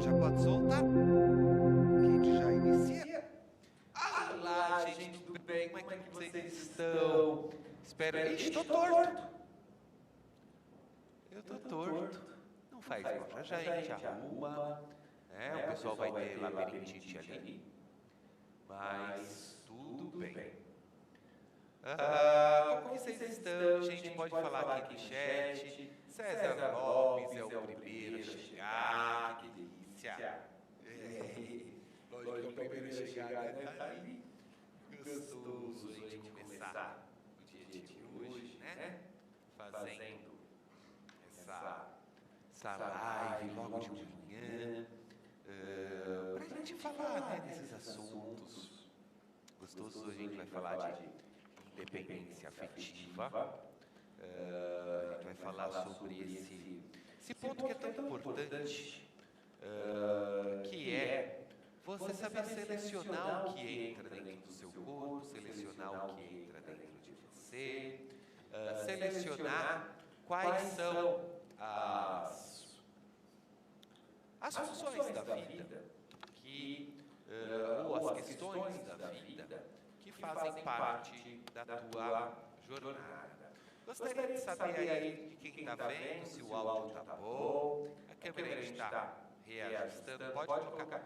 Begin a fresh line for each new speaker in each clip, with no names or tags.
Já pode soltar. Que a gente já inicia. Olá, gente, tudo bem? Como é que vocês estão? Espero... Ixi, tô torto. Eu tô torto. Não faz mal, já a gente arruma. O pessoal vai ter labirintite ali. Mas tudo bem. Como vocês estão? Gente, pode falar aqui no chat. César Lopes é o primeiro a chegar. Que delícia. Lógico que é o primeiro a chegar, né? Tá ali. Gostoso a gente começar o dia de hoje, né? Fazendo essa live logo de manhã. Pra gente falar, né, desses assuntos. Gostoso, a gente vai falar de independência afetiva. A gente vai falar sobre esse ponto que é tão importante, que é você saber selecionar o que entra dentro do seu corpo, selecionar o que entra dentro de você, selecionar quais são as funções da vida, ou as questões da vida que fazem parte da tua jornada. Gostaria de saber aí de quem está vendo, se o áudio está bom, a câmera está reajustando. Pode colocar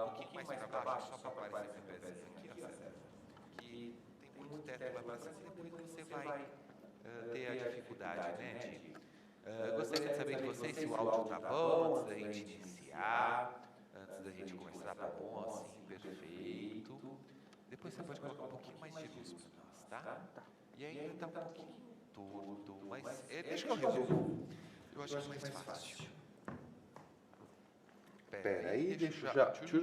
um pouquinho mais para baixo, só para aparecer meu pezinho aqui, ó, César. Que tem muito teto lá para cima e depois você vai ter a dificuldade, né, gostaria de saber de vocês se o áudio está bom, antes da gente iniciar, antes da gente começar, tá bom, assim, perfeito. Depois você pode colocar um pouquinho mais de luz para nós, tá? E ainda está um pouquinho torto, mas deixa que eu resolvo. Eu acho que é mais fácil.
Pera aí, deixa eu já... Tchu.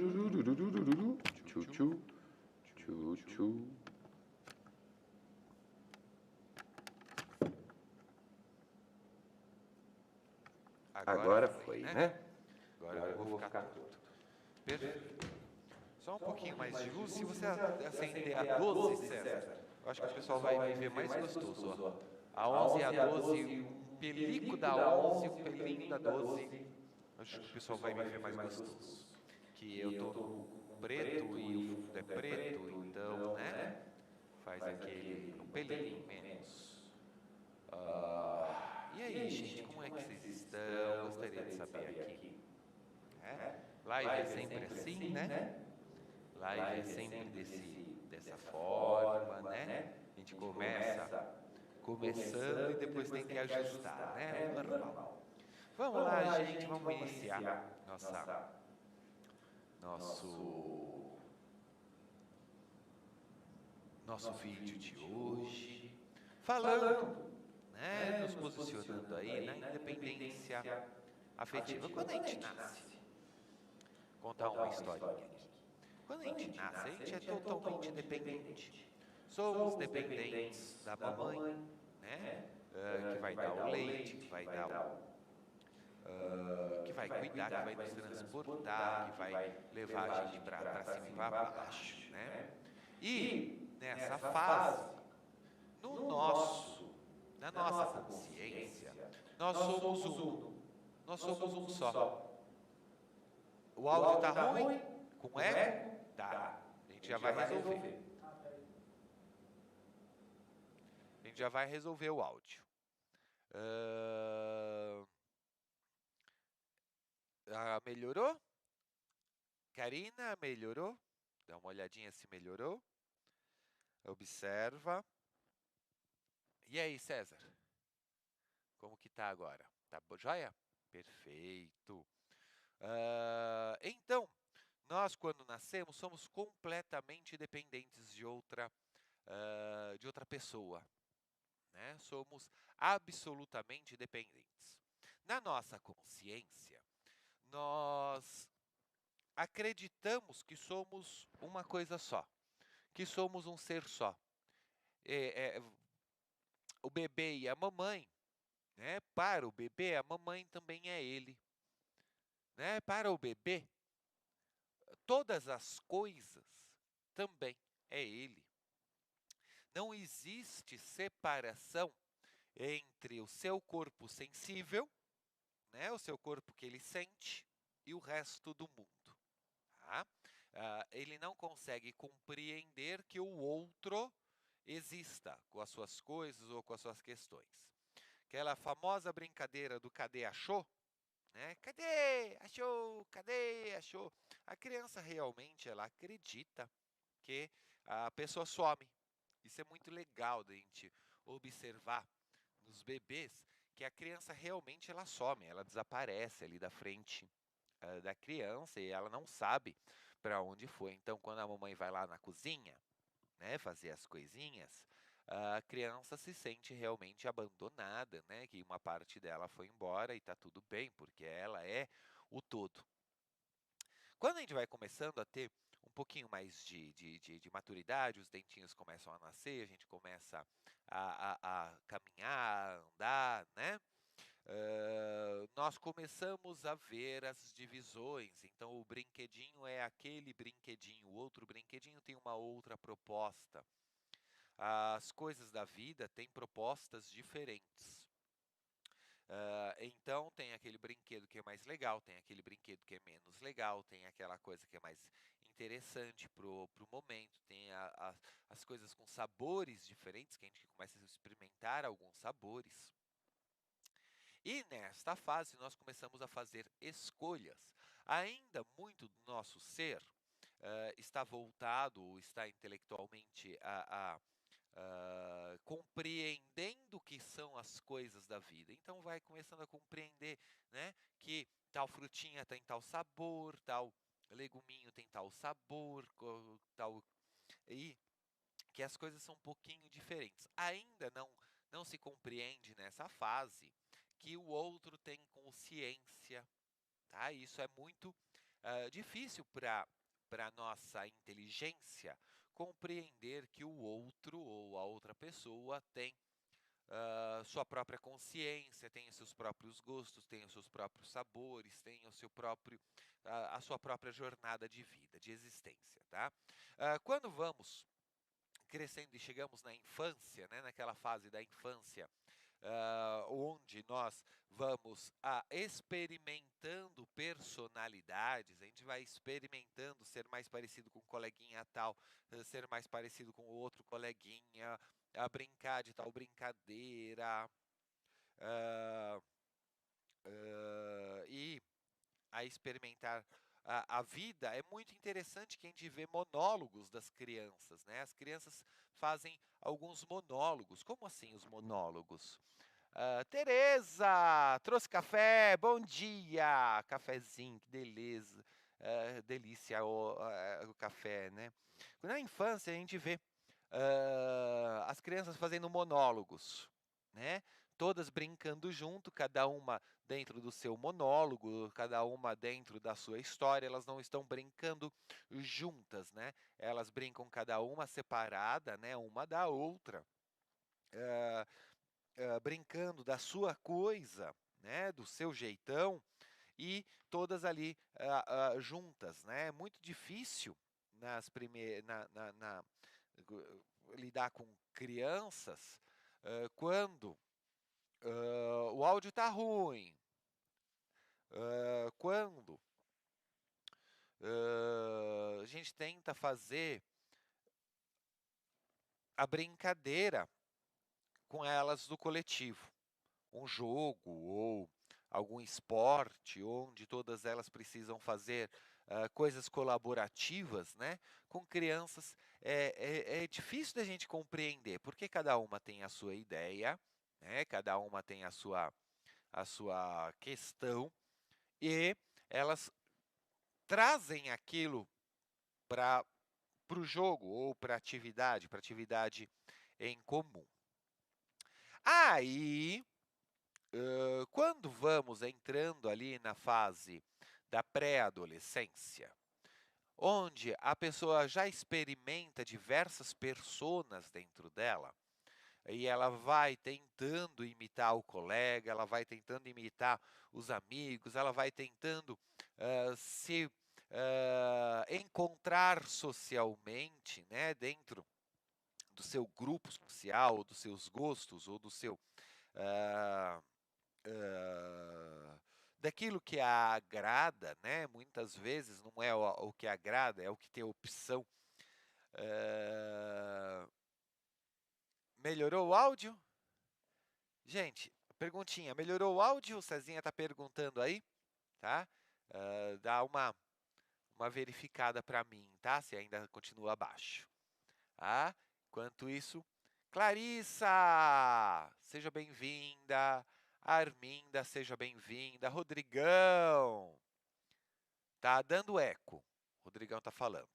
Agora foi, né?
Agora eu vou ficar torto. Perfeito. Só um pouquinho mais de luz. Se você acender a 12, César, eu acho que o pessoal vai me ver mais gostoso. Ó. A 11 e a 12, um pelico da 11, um pelinho da 12. Acho que o pessoal vai me ver mais gostoso. Que eu tô com preto e o fundo é preto, então, né? Faz aquele um pelinho menos. E aí, gente, como é que vocês estão? Gostaria de saber aqui. Live é sempre assim, né? Live é sempre dessa forma, né? A gente começa começando e depois tem que ajustar, né? É normal. Vamos lá, gente, vamos iniciar nosso vídeo de hoje. Falando, né? Nos posicionando aí na independência afetiva. Quando a gente nasce, contar uma historinha aqui. Quando a gente nasce, a gente é totalmente dependente. Somos dependentes da mamãe, né? Que vai dar o leite, que vai dar que vai cuidar, que vai nos transportar, que vai levar a gente para cima e para baixo, né? E nessa fase, na nossa consciência, nós somos um. Nós somos um só. O áudio está ruim? Com eco? Tá. A gente já vai resolver. A gente já vai resolver o áudio. Melhorou? Karina, melhorou? Dá uma olhadinha se melhorou. Observa. E aí, César? Como que tá agora? Tá joia? Perfeito. Então, nós quando nascemos somos completamente dependentes de outra pessoa, né? Somos absolutamente dependentes. Na nossa consciência, nós acreditamos que somos uma coisa só, que somos um ser só. O bebê e a mamãe, né? Para o bebê, a mamãe também é ele, né? Para o bebê, todas as coisas também é ele. Não existe separação entre o seu corpo sensível, né? O seu corpo que ele sente, e o resto do mundo. Tá? Ele não consegue compreender que o outro exista com as suas coisas ou com as suas questões. Aquela famosa brincadeira do cadê achou, né? Cadê? Achou? Cadê? Achou? A criança realmente ela acredita que a pessoa some. Isso é muito legal da gente observar nos bebês, que a criança realmente ela some, ela desaparece ali da frente da criança e ela não sabe para onde foi. Então, quando a mamãe vai lá na cozinha, né, fazer as coisinhas, a criança se sente realmente abandonada, né, que uma parte dela foi embora e está tudo bem, porque ela é o todo. Quando a gente vai começando a ter um pouquinho mais de maturidade, os dentinhos começam a nascer, a gente começa a caminhar, a andar, né? Nós começamos a ver as divisões. Então, o brinquedinho é aquele brinquedinho, o outro brinquedinho tem uma outra proposta. As coisas da vida têm propostas diferentes. Então, tem aquele brinquedo que é mais legal, tem aquele brinquedo que é menos legal, tem aquela coisa que é mais interessante pro momento, tem as coisas com sabores diferentes, que a gente começa a experimentar alguns sabores. E nesta fase nós começamos a fazer escolhas. Ainda muito do nosso ser está voltado, ou está intelectualmente compreendendo o que são as coisas da vida. Então vai começando a compreender, né, que tal frutinha tem tal sabor, tal leguminho tem tal sabor, tal e que as coisas são um pouquinho diferentes. Ainda não se compreende nessa fase que o outro tem consciência, tá? Isso é muito difícil para nossa inteligência compreender que o outro ou a outra pessoa tem sua própria consciência, tem os seus próprios gostos, tem os seus próprios sabores, tem o seu próprio, a sua própria jornada de vida, de existência, tá? Quando vamos crescendo e chegamos na infância, né, naquela fase da infância, onde nós vamos experimentando personalidades, a gente vai experimentando ser mais parecido com um coleguinha tal, ser mais parecido com o outro coleguinha, a brincar de tal brincadeira, e a experimentar a vida, é muito interessante que a gente vê monólogos das crianças, né? As crianças fazem alguns monólogos. Como assim os monólogos? Tereza, trouxe café? Bom dia! Cafezinho, que delícia, delícia o café, né? Na infância a gente vê as crianças fazendo monólogos, né? Todas brincando junto, cada uma dentro do seu monólogo, cada uma dentro da sua história, elas não estão brincando juntas, né? Elas brincam cada uma separada, né? Uma da outra, brincando da sua coisa, né? Do seu jeitão, e todas ali juntas, né? É muito difícil nas lidar com crianças quando o áudio está ruim, quando a gente tenta fazer a brincadeira com elas do coletivo, um jogo ou algum esporte onde todas elas precisam fazer coisas colaborativas, né? Com crianças é difícil da gente compreender, porque cada uma tem a sua ideia, né? Cada uma tem a sua questão, e elas trazem aquilo para o jogo ou para atividade em comum. Aí, quando vamos entrando ali na fase da pré-adolescência, onde a pessoa já experimenta diversas personas dentro dela, e ela vai tentando imitar o colega, ela vai tentando imitar os amigos, ela vai tentando se encontrar socialmente, né, dentro do seu grupo social, ou dos seus gostos, ou do seu daquilo que a agrada, né? Muitas vezes não é o que agrada, é o que tem opção. Melhorou o áudio? Gente, perguntinha, melhorou o áudio? O Cezinha está perguntando aí, tá? Dá uma verificada para mim, tá? Se ainda continua baixo. Tá? Enquanto isso, Clarissa, seja bem-vinda. Arminda, seja bem-vinda. Rodrigão, tá dando eco. Rodrigão tá falando.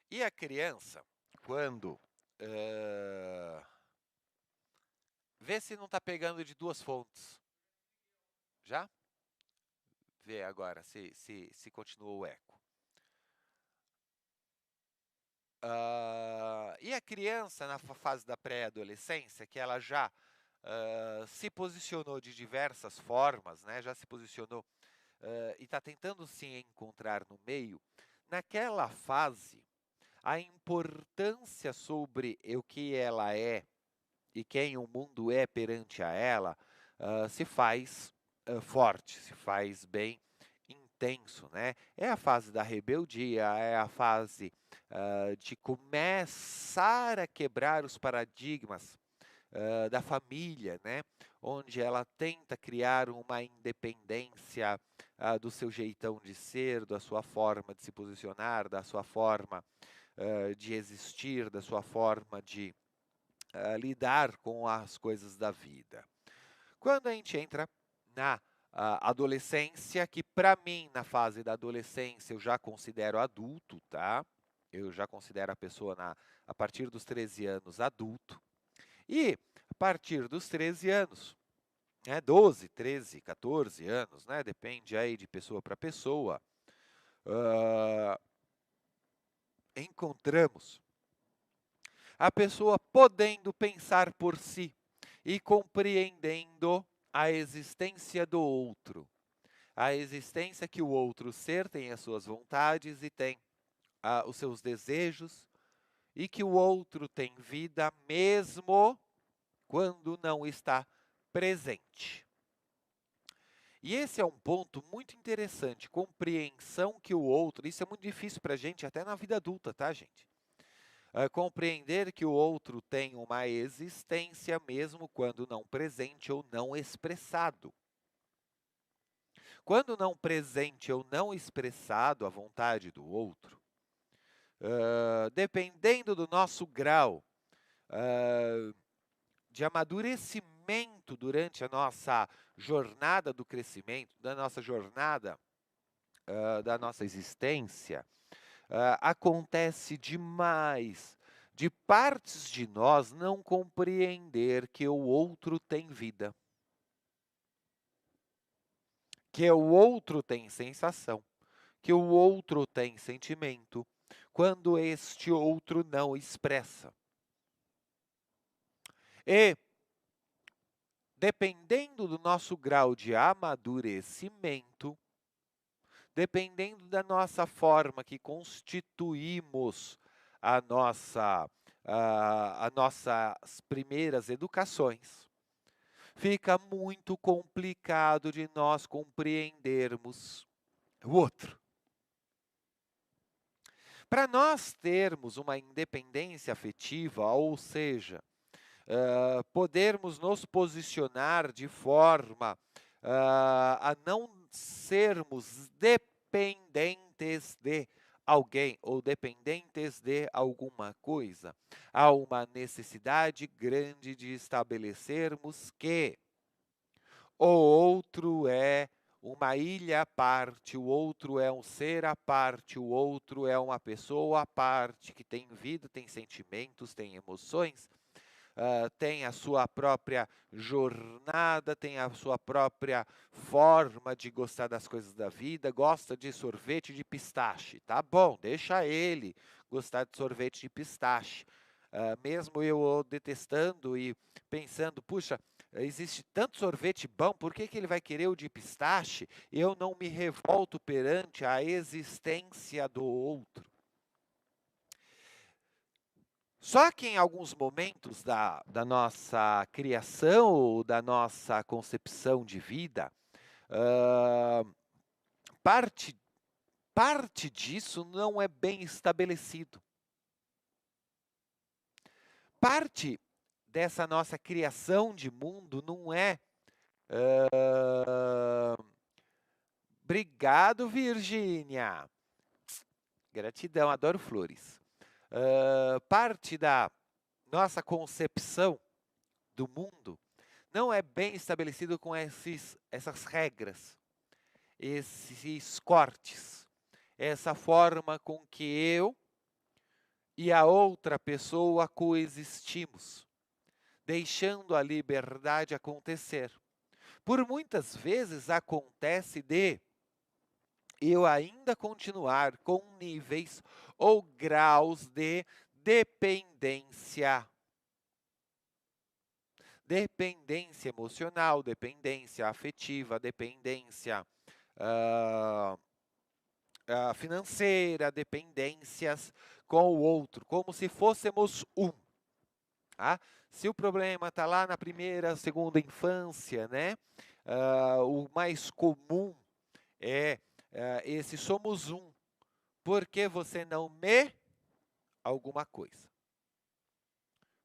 E a criança, quando vê se não está pegando de duas fontes. Já? Vê agora se continuou o eco. E a criança, na fase da pré-adolescência, que ela já se posicionou de diversas formas, né? Já se posicionou e está tentando se encontrar no meio, naquela fase, a importância sobre o que ela é e quem o mundo é perante a ela se faz forte, se faz bem intenso, né? É a fase da rebeldia, é a fase de começar a quebrar os paradigmas da família, né? Onde ela tenta criar uma independência do seu jeitão de ser, da sua forma de se posicionar, da sua forma de existir, da sua forma de lidar com as coisas da vida. Quando a gente entra na adolescência, que para mim, na fase da adolescência, eu já considero adulto, tá? Eu já considero a pessoa a partir dos 13 anos adulto. E a partir dos 13 anos, 12, 13, 14 anos, né? Depende aí de pessoa para pessoa, encontramos a pessoa podendo pensar por si e compreendendo a existência do outro. A existência que o outro ser tem as suas vontades e tem os seus desejos, e que o outro tem vida mesmo quando não está presente. E esse é um ponto muito interessante, compreensão que o outro, isso é muito difícil para a gente até na vida adulta, tá, gente? Compreender que o outro tem uma existência mesmo quando não presente ou não expressado. Quando não presente ou não expressado a vontade do outro, dependendo do nosso grau de amadurecimento durante a nossa jornada do crescimento, da nossa jornada da nossa existência, acontece demais de partes de nós não compreender que o outro tem vida, que o outro tem sensação, que o outro tem sentimento, quando este outro não expressa. E, dependendo do nosso grau de amadurecimento, dependendo da nossa forma que constituímos as nossas primeiras educações, fica muito complicado de nós compreendermos o outro. Para nós termos uma independência afetiva, ou seja, podermos nos posicionar de forma a não sermos dependentes de alguém ou dependentes de alguma coisa, há uma necessidade grande de estabelecermos que o outro é uma ilha à parte, o outro é um ser à parte, o outro é uma pessoa à parte, que tem vida, tem sentimentos, tem emoções, tem a sua própria jornada, tem a sua própria forma de gostar das coisas da vida, gosta de sorvete de pistache. Tá bom, deixa ele gostar de sorvete de pistache. Mesmo eu detestando e pensando, puxa, existe tanto sorvete bom, por que ele vai querer o de pistache? Eu não me revolto perante a existência do outro. Só que em alguns momentos da nossa criação, ou da nossa concepção de vida, hã, parte parte disso não é bem estabelecido. Parte dessa nossa criação de mundo não é, hã obrigado, Virgínia. Gratidão, adoro flores. Parte da nossa concepção do mundo não é bem estabelecido com essas regras, esses cortes, essa forma com que eu e a outra pessoa coexistimos, deixando a liberdade acontecer. Por muitas vezes acontece de eu ainda continuar com níveis ou graus de dependência. Dependência emocional, dependência afetiva, dependência financeira, dependências com o outro, como se fôssemos um. Tá? Se o problema está lá na primeira, segunda infância, né? O mais comum é esse somos um. Por que você não me alguma coisa?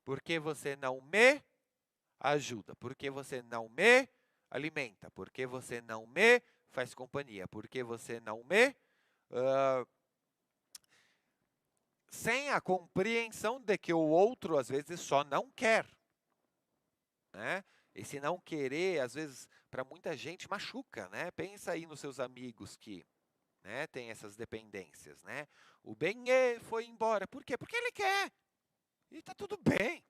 Por que você não me ajuda? Por que você não me alimenta? Por que você não me faz companhia? Por que você não me... sem a compreensão de que o outro, às vezes, só não quer. Né? Esse não querer, às vezes, para muita gente, machuca. Né? Pensa aí nos seus amigos que... né, tem essas dependências, né? O Benê foi embora. Por quê? Porque ele quer. E está tudo bem,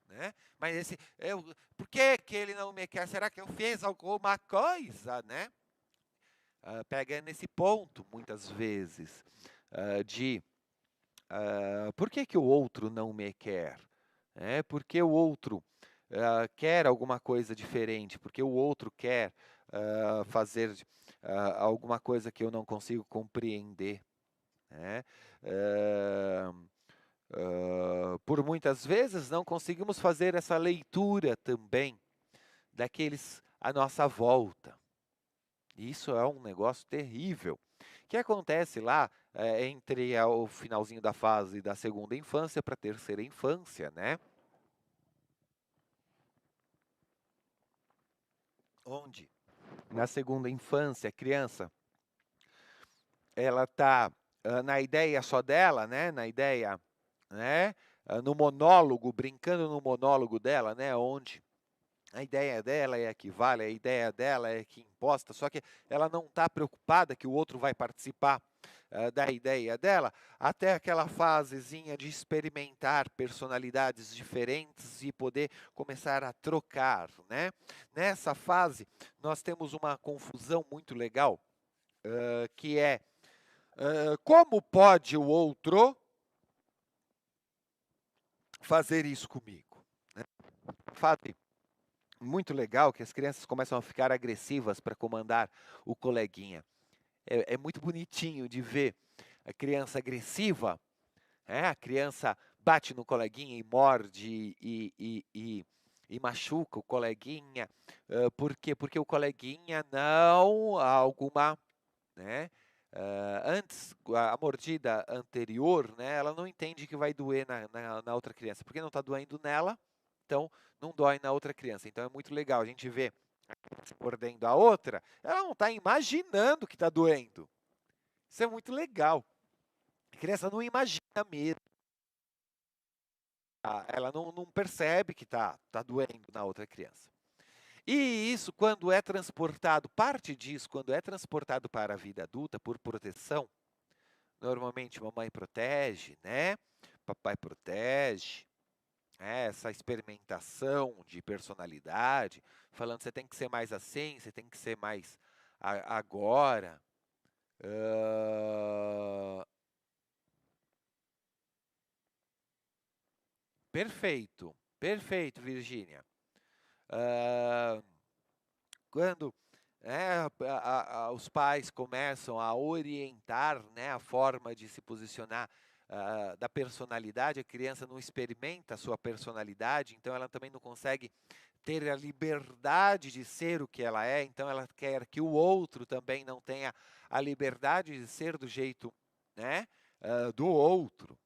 né? Mas por que que ele não me quer? Será que eu fiz alguma coisa, né? Pega nesse ponto, muitas vezes, de por que que o outro não me quer? Porque o outro quer alguma coisa diferente, porque o outro quer fazer alguma coisa que eu não consigo compreender. Né? Por muitas vezes não conseguimos fazer essa leitura também daqueles à nossa volta. Isso é um negócio terrível. Que acontece lá entre o finalzinho da fase da segunda infância para a terceira infância, né? Onde na segunda infância a criança ela está na ideia só dela, né? Na ideia, né? No monólogo, brincando no monólogo dela, né? Onde a ideia dela é a que vale, a ideia dela é a que imposta, só que ela não está preocupada que o outro vai participar da ideia dela, até aquela fasezinha de experimentar personalidades diferentes e poder começar a trocar, né? Nessa fase, nós temos uma confusão muito legal, que é como pode o outro fazer isso comigo? Né? Fase muito legal que as crianças começam a ficar agressivas para comandar o coleguinha. É muito bonitinho de ver a criança agressiva, a criança bate no coleguinha e morde e machuca o coleguinha. Por quê? Porque o coleguinha não há alguma... Né? Antes, a mordida anterior, né, ela não entende que vai doer na outra criança, porque não está doendo nela, então não dói na outra criança. Então é muito legal a gente ver a criança mordendo a outra, ela não está imaginando que está doendo. Isso é muito legal. A criança não imagina mesmo. Ela não percebe que está doendo na outra criança. E isso, quando é transportado, parte disso, quando é transportado para a vida adulta por proteção, normalmente mamãe protege, né? Papai protege, essa experimentação de personalidade, falando você tem que ser mais assim, você tem que ser mais agora. Perfeito, perfeito, Virgínia. Quando os pais começam a orientar, né, a forma de se posicionar da personalidade, a criança não experimenta a sua personalidade, então ela também não consegue ter a liberdade de ser o que ela é, então ela quer que o outro também não tenha a liberdade de ser do jeito, né, do outro.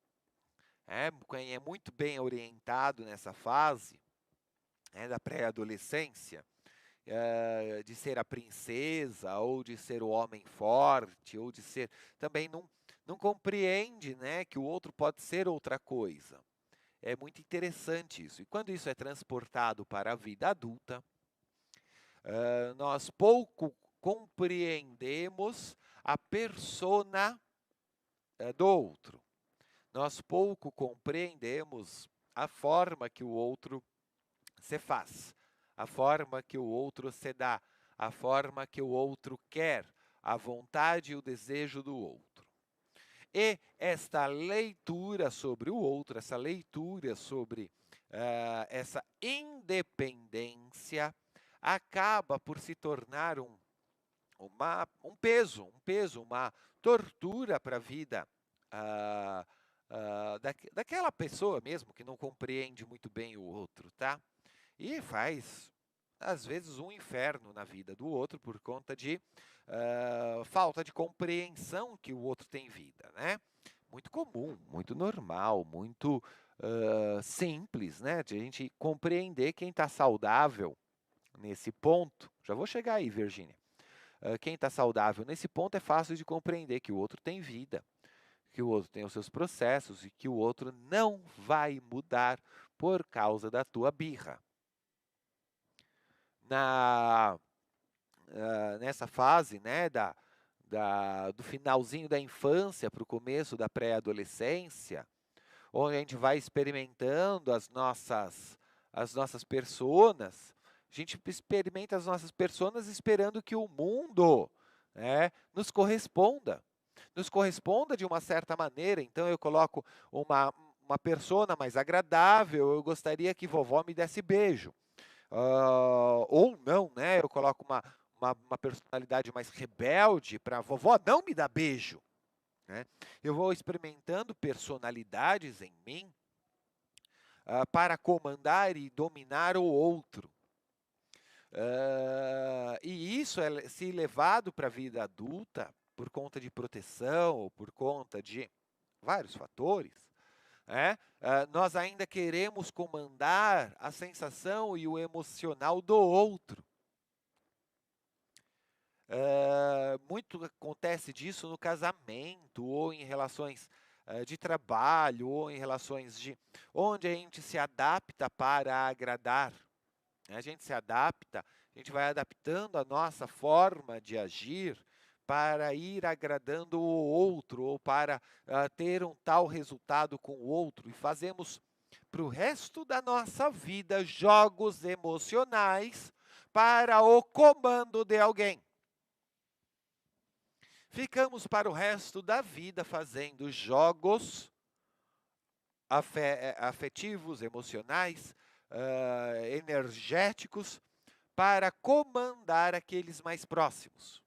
Quem é muito bem orientado nessa fase, da pré-adolescência, de ser a princesa, ou de ser o homem forte, ou de ser... Também não compreende, né, que o outro pode ser outra coisa. É muito interessante isso. E quando isso é transportado para a vida adulta, nós pouco compreendemos a persona do outro. Nós pouco compreendemos a forma que o outro se faz, a forma que o outro se dá, a forma que o outro quer, a vontade e o desejo do outro. E esta leitura sobre o outro, essa leitura sobre essa independência, acaba por se tornar um peso, uma tortura para a vida daquela pessoa mesmo que não compreende muito bem o outro, tá? E faz, às vezes, um inferno na vida do outro por conta de falta de compreensão que o outro tem vida, né? Muito comum, muito normal, muito simples, né? De a gente compreender quem está saudável nesse ponto. Já vou chegar aí, Virgínia. Quem está saudável nesse ponto é fácil de compreender que o outro tem vida, que o outro tem os seus processos e que o outro não vai mudar por causa da tua birra. Nessa fase, né, do finalzinho da infância para o começo da pré-adolescência, onde a gente vai experimentando as nossas personas, a gente experimenta as nossas personas esperando que o mundo, né, nos corresponda de uma certa maneira. Então eu coloco uma persona mais agradável, eu gostaria que vovó me desse beijo. Ou não, né? Eu coloco uma personalidade mais rebelde para vovó não me dar beijo. Né? Eu vou experimentando personalidades em mim para comandar e dominar o outro. E isso é se levado para a vida adulta por conta de proteção ou por conta de vários fatores. Nós ainda queremos comandar a sensação e o emocional do outro. Muito acontece disso no casamento, ou em relações de trabalho, ou em relações onde a gente se adapta para agradar. A gente se adapta, a gente vai adaptando a nossa forma de agir para ir agradando o outro, ou para ter um tal resultado com o outro. E fazemos para o resto da nossa vida jogos emocionais para o comando de alguém. Ficamos para o resto da vida fazendo jogos afetivos, emocionais, energéticos, para comandar aqueles mais próximos,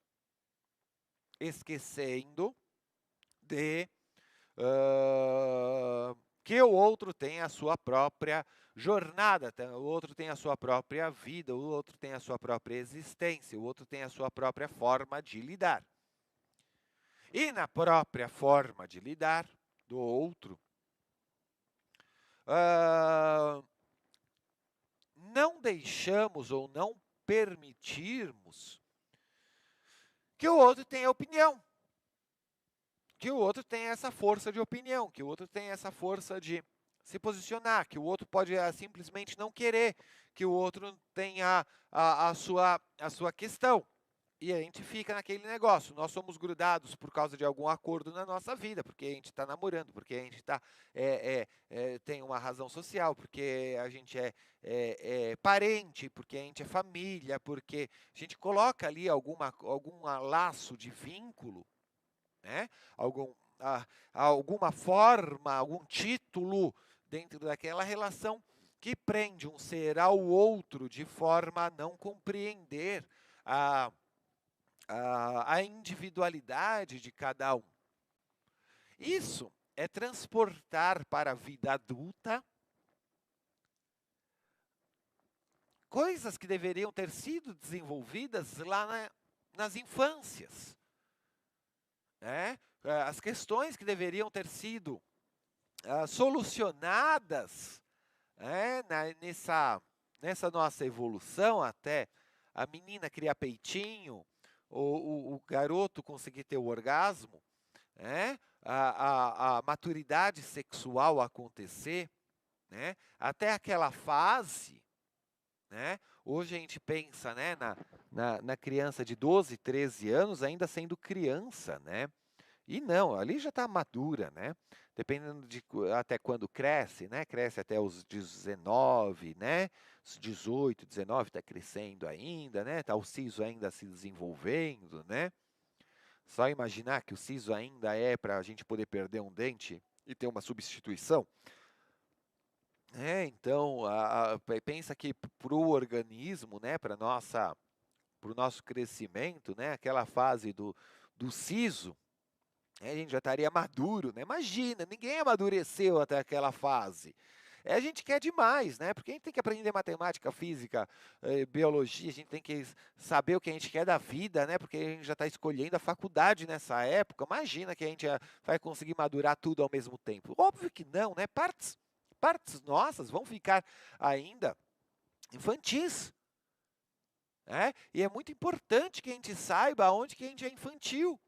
esquecendo de que o outro tem a sua própria jornada, o outro tem a sua própria vida, o outro tem a sua própria existência, o outro tem a sua própria forma de lidar. E na própria forma de lidar do outro, não deixamos ou não permitirmos que o outro tenha opinião, que o outro tenha essa força de opinião, que o outro tenha essa força de se posicionar, que o outro pode simplesmente não querer, que o outro tenha a sua questão. E a gente fica naquele negócio. Nós somos grudados por causa de algum acordo na nossa vida, porque a gente está namorando, porque a gente tem uma razão social, porque a gente é parente, porque a gente é família, porque a gente coloca ali algum laço de vínculo, né? Alguma forma, algum título dentro daquela relação que prende um ser ao outro de forma a não compreender a individualidade de cada um. Isso é transportar para a vida adulta coisas que deveriam ter sido desenvolvidas lá nas infâncias, né? As questões que deveriam ter sido solucionadas, né, nessa nossa evolução até a menina criar peitinho, o garoto conseguir ter o orgasmo, né, a maturidade sexual acontecer, né, até aquela fase, né, hoje a gente pensa, né, na criança de 12, 13 anos ainda sendo criança, né? E não, ali já está madura, né? Dependendo de até quando cresce, né? Cresce até os 19, né? Os 18, 19 está crescendo ainda, né? Tá o siso ainda se desenvolvendo, né? Só imaginar que o siso ainda é para a gente poder perder um dente e ter uma substituição. Então, pensa que para o organismo, né? Para o nosso crescimento, né? Aquela fase do siso, a gente já estaria maduro, né? Imagina, ninguém amadureceu até aquela fase. A gente quer demais, né? Porque a gente tem que aprender matemática, física, biologia, a gente tem que saber o que a gente quer da vida, né? Porque a gente já está escolhendo a faculdade nessa época. Imagina que a gente vai conseguir madurar tudo ao mesmo tempo. Óbvio que não, né? Partes nossas vão ficar ainda infantis. Né? E é muito importante que a gente saiba aonde que a gente é infantil.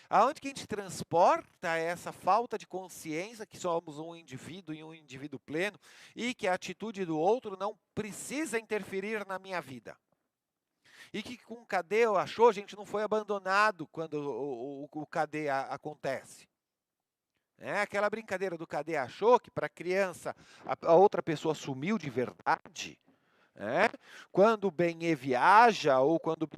Aonde que a gente transporta essa falta de consciência que somos um indivíduo e um indivíduo pleno e que a atitude do outro não precisa interferir na minha vida. E que com o cadê achou, a gente não foi abandonado quando o cadê acontece. Aquela brincadeira do cadê achou que para a criança a outra pessoa sumiu de verdade. Quando o Benê viaja, ou quando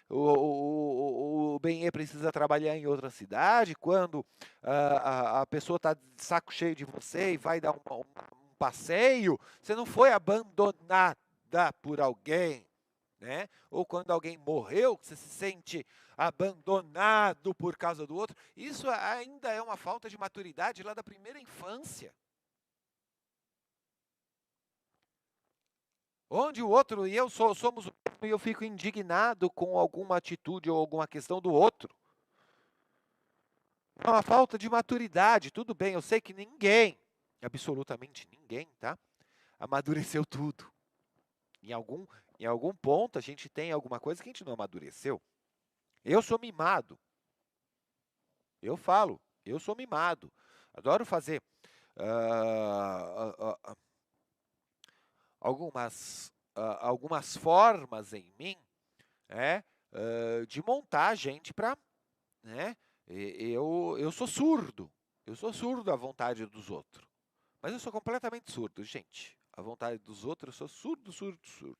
o Benê precisa trabalhar em outra cidade, quando a pessoa está de saco cheio de você e vai dar um passeio, você não foi abandonada por alguém. Né? Ou quando alguém morreu, você se sente abandonado por causa do outro. Isso ainda é uma falta de maturidade lá da primeira infância. Onde o outro e eu somos o mesmo e eu fico indignado com alguma atitude ou alguma questão do outro. É uma falta de maturidade. Tudo bem, eu sei que ninguém, absolutamente ninguém, tá? Amadureceu tudo. Em algum ponto a gente tem alguma coisa que a gente não amadureceu. Eu sou mimado. Eu falo, eu sou mimado. Adoro fazer algumas formas em mim, de montar a gente para, né? Eu sou surdo à vontade dos outros, mas eu sou completamente surdo, gente. À vontade dos outros, eu sou surdo.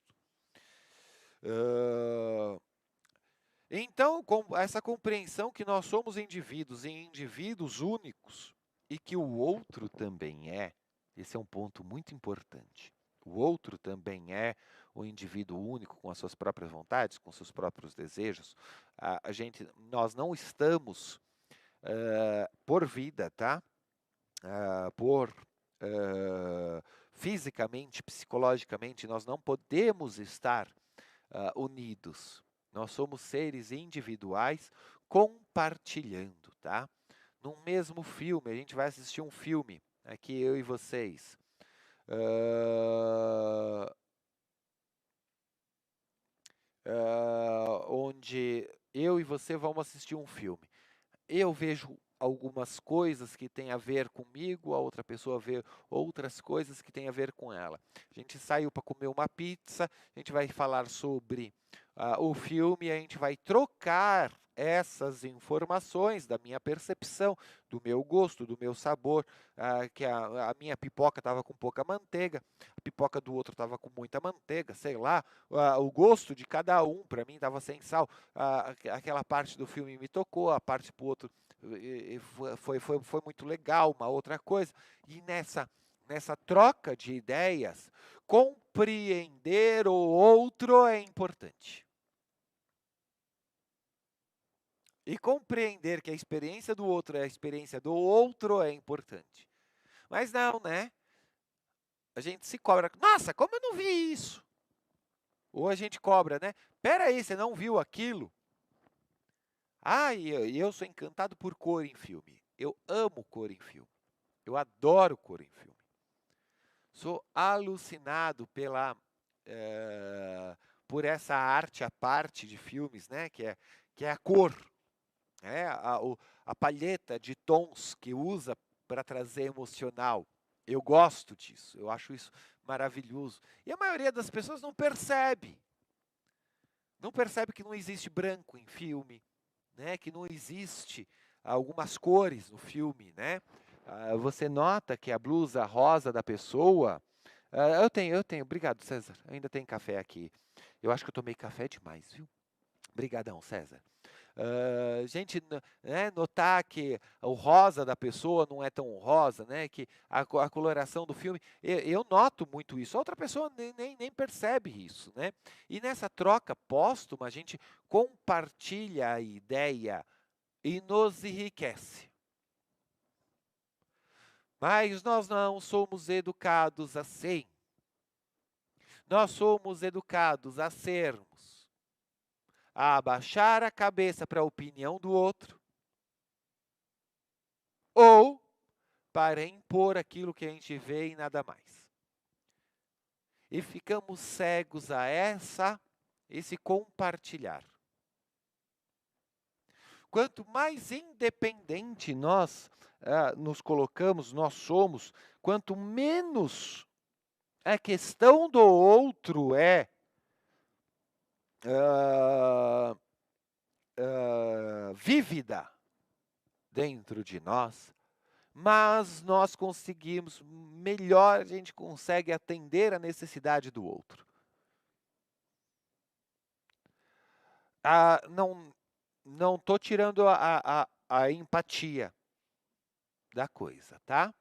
Então, com essa compreensão que nós somos indivíduos e indivíduos únicos e que o outro também é, esse é um ponto muito importante. O outro também é um indivíduo único com as suas próprias vontades, com seus próprios desejos. Nós não estamos por vida, tá? Fisicamente, psicologicamente, nós não podemos estar unidos. Nós somos seres individuais compartilhando, tá? Num mesmo filme, a gente vai assistir um filme, aqui eu e vocês. Onde eu e você vamos assistir um filme. Eu vejo algumas coisas que têm a ver comigo, a outra pessoa vê outras coisas que têm a ver com ela. A gente saiu para comer uma pizza, a gente vai falar sobre o filme, a gente vai trocar essas informações da minha percepção, do meu gosto, do meu sabor, que a minha pipoca estava com pouca manteiga, a pipoca do outro estava com muita manteiga, sei lá, o gosto de cada um, para mim estava sem sal, aquela parte do filme me tocou, a parte para o outro foi muito legal, uma outra coisa, e nessa troca de ideias, compreender o outro é importante. E compreender que a experiência do outro é a experiência do outro é importante. Mas não, né? A gente se cobra. Nossa, como eu não vi isso? Ou a gente cobra, né? Pera aí, você não viu aquilo? Ah, e eu sou encantado por cor em filme. Eu amo cor em filme. Eu adoro cor em filme. Sou alucinado por essa arte à parte de filmes, né? Que é a cor, né? A palheta de tons que usa para trazer emocional. Eu gosto disso, eu acho isso maravilhoso. E a maioria das pessoas não percebe. Não percebe que não existe branco em filme, né? Que não existe algumas cores no filme, né? Você nota que a blusa rosa da pessoa. Eu tenho. Obrigado, César. Ainda tem café aqui. Eu acho que eu tomei café demais, viu? Obrigadão, César. Gente, né, notar que o rosa da pessoa não é tão rosa, né? Que a coloração do filme, eu noto muito isso. A outra pessoa nem percebe isso, né? E nessa troca póstuma, a gente compartilha a ideia e nos enriquece. Mas nós não somos educados assim. Nós somos educados a sermos, a abaixar a cabeça para a opinião do outro, ou para impor aquilo que a gente vê e nada mais. E ficamos cegos a esse compartilhar. Quanto mais independente nós nos colocamos, nós somos, quanto menos a questão do outro é vívida dentro de nós, mas nós conseguimos, melhor a gente consegue atender a necessidade do outro. Não estou tirando a empatia da coisa, tá?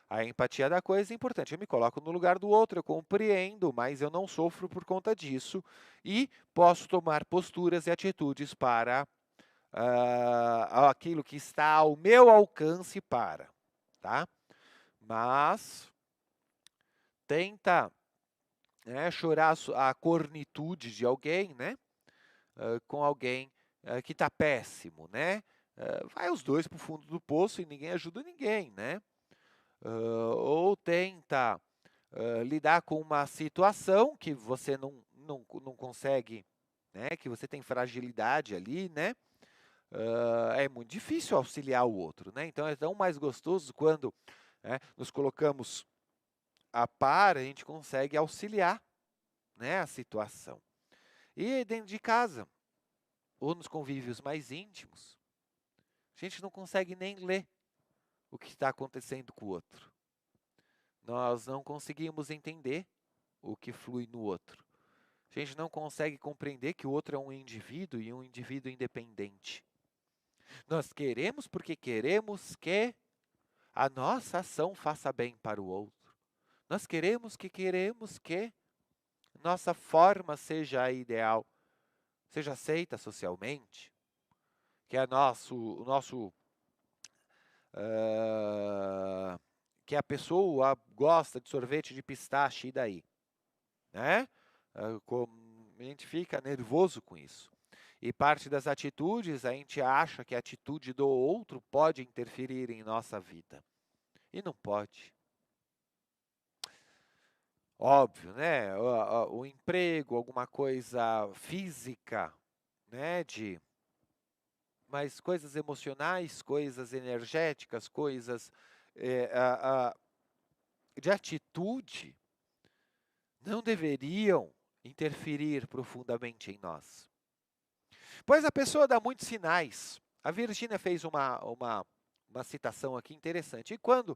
A empatia da coisa é importante. Eu me coloco no lugar do outro, eu compreendo, mas eu não sofro por conta disso e posso tomar posturas e atitudes para aquilo que está ao meu alcance para, tá? Mas tenta, né, chorar a cornitude de alguém, né? Com alguém que está péssimo, né? Vai os dois para o fundo do poço e ninguém ajuda ninguém, né? Ou tenta lidar com uma situação que você não consegue, né? Que você tem fragilidade ali, né? É muito difícil auxiliar o outro, né? Então é tão mais gostoso quando nos colocamos a par, a gente consegue auxiliar, né, a situação. E dentro de casa, ou nos convívios mais íntimos, a gente não consegue nem ler o que está acontecendo com o outro. Nós não conseguimos entender o que flui no outro. A gente não consegue compreender que o outro é um indivíduo e um indivíduo independente. Nós queremos porque queremos que a nossa ação faça bem para o outro. Nós queremos que nossa forma seja a ideal, seja aceita socialmente, que que a pessoa gosta de sorvete de pistache e daí, né? A gente fica nervoso com isso. E parte das atitudes, a gente acha que a atitude do outro pode interferir em nossa vida. E não pode. Óbvio, né? O emprego, alguma coisa física, né? Mas coisas emocionais, coisas energéticas, coisas de atitude, não deveriam interferir profundamente em nós. Pois a pessoa dá muitos sinais. A Virgínia fez uma citação aqui interessante. E quando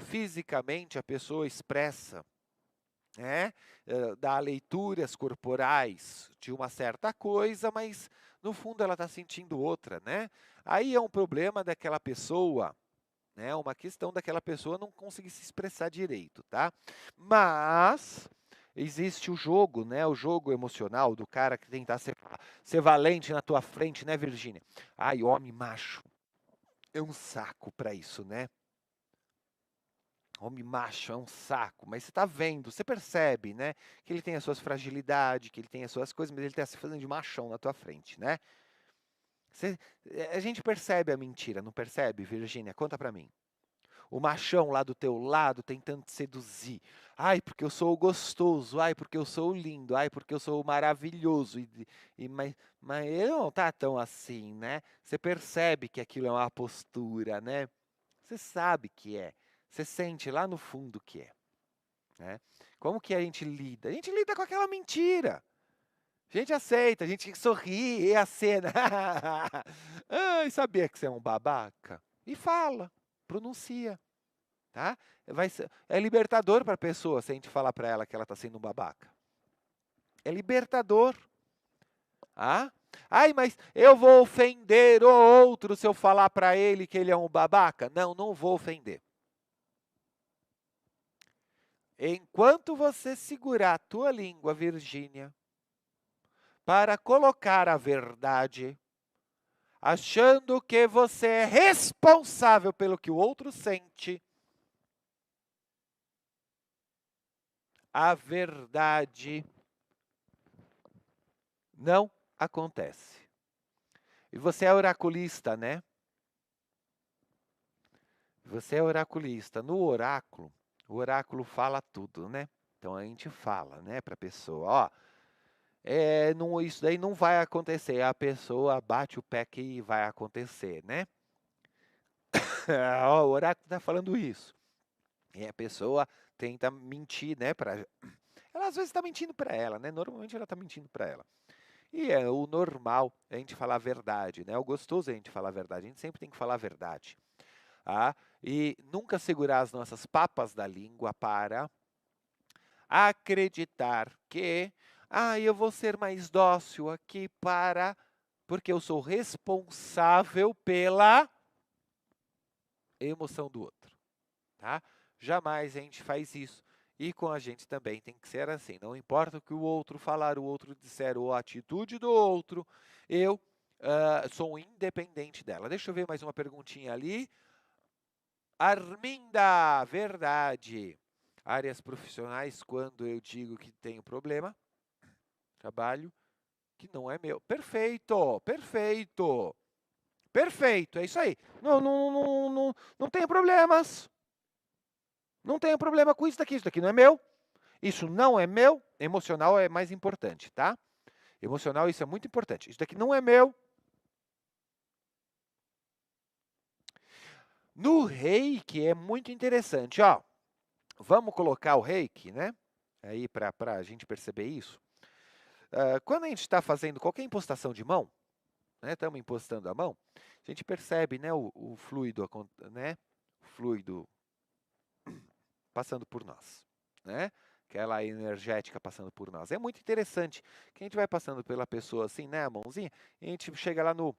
fisicamente a pessoa expressa, né, dá leituras corporais de uma certa coisa, mas no fundo ela está sentindo outra, né? Aí é um problema daquela pessoa, uma questão daquela pessoa não conseguir se expressar direito, tá? Mas
existe o jogo, né? O jogo emocional do cara que tenta ser valente na tua frente, né, Virgínia? Ai, homem macho é um saco para isso, né? Homem macho é um saco, mas você tá vendo, você percebe, né? Que ele tem as suas fragilidades, que ele tem as suas coisas, mas ele tá se fazendo de machão na tua frente, né? A gente percebe a mentira, não percebe, Virgínia? Conta pra mim. O machão lá do teu lado tentando te seduzir. Ai, porque eu sou o gostoso. Ai, porque eu sou o lindo. Ai, porque eu sou o maravilhoso. Mas ele não tá tão assim, né? Você percebe que aquilo é uma postura, né? Você sabe que é. Você sente lá no fundo que é, né? Como que a gente lida? A gente lida com aquela mentira. A gente aceita, a gente sorri, e a cena. Ai, sabia que você é um babaca? E fala, pronuncia, tá? É libertador para a pessoa se a gente falar para ela que ela está sendo um babaca. É libertador. Ah? Ai, mas eu vou ofender o outro se eu falar para ele que ele é um babaca? Não, não vou ofender. Enquanto você segurar a tua língua, Virgínia, para colocar a verdade, achando que você é responsável pelo que o outro sente, a verdade não acontece. E você é oraculista, né? Você é oraculista. No oráculo, o oráculo fala tudo, né? Então a gente fala, né, para a pessoa, ó, não, isso daí não vai acontecer. A pessoa bate o pé que vai acontecer, né? Ó, o oráculo está falando isso. E a pessoa tenta mentir, né? Ela às vezes está mentindo para ela, né? Normalmente ela está mentindo para ela. E é o normal é a gente falar a verdade, né? O gostoso é a gente falar a verdade. A gente sempre tem que falar a verdade. Ah, e nunca segurar as nossas papas da língua para acreditar que eu vou ser mais dócil aqui porque eu sou responsável pela emoção do outro, tá? Jamais a gente faz isso. E com a gente também tem que ser assim. Não importa o que o outro falar, o outro disser, ou a atitude do outro, eu sou independente dela. Deixa eu ver mais uma perguntinha ali. Arminda, verdade. Áreas profissionais, quando eu digo que tenho problema, trabalho que não é meu. Perfeito, perfeito. Perfeito, é isso aí. Não tenho problemas. Não tenho problema com isso daqui não é meu. Isso não é meu. Emocional é mais importante, tá? Emocional, isso é muito importante. Isso daqui não é meu. No reiki é muito interessante, ó. Vamos colocar o reiki, né? Aí para a gente perceber isso. Quando a gente está fazendo qualquer impostação de mão, né? Estamos impostando a mão, a gente percebe, né? O fluido, né? O fluido passando por nós, né? Aquela energética passando por nós. É muito interessante que a gente vai passando pela pessoa assim, né? A mãozinha, e a gente chega lá no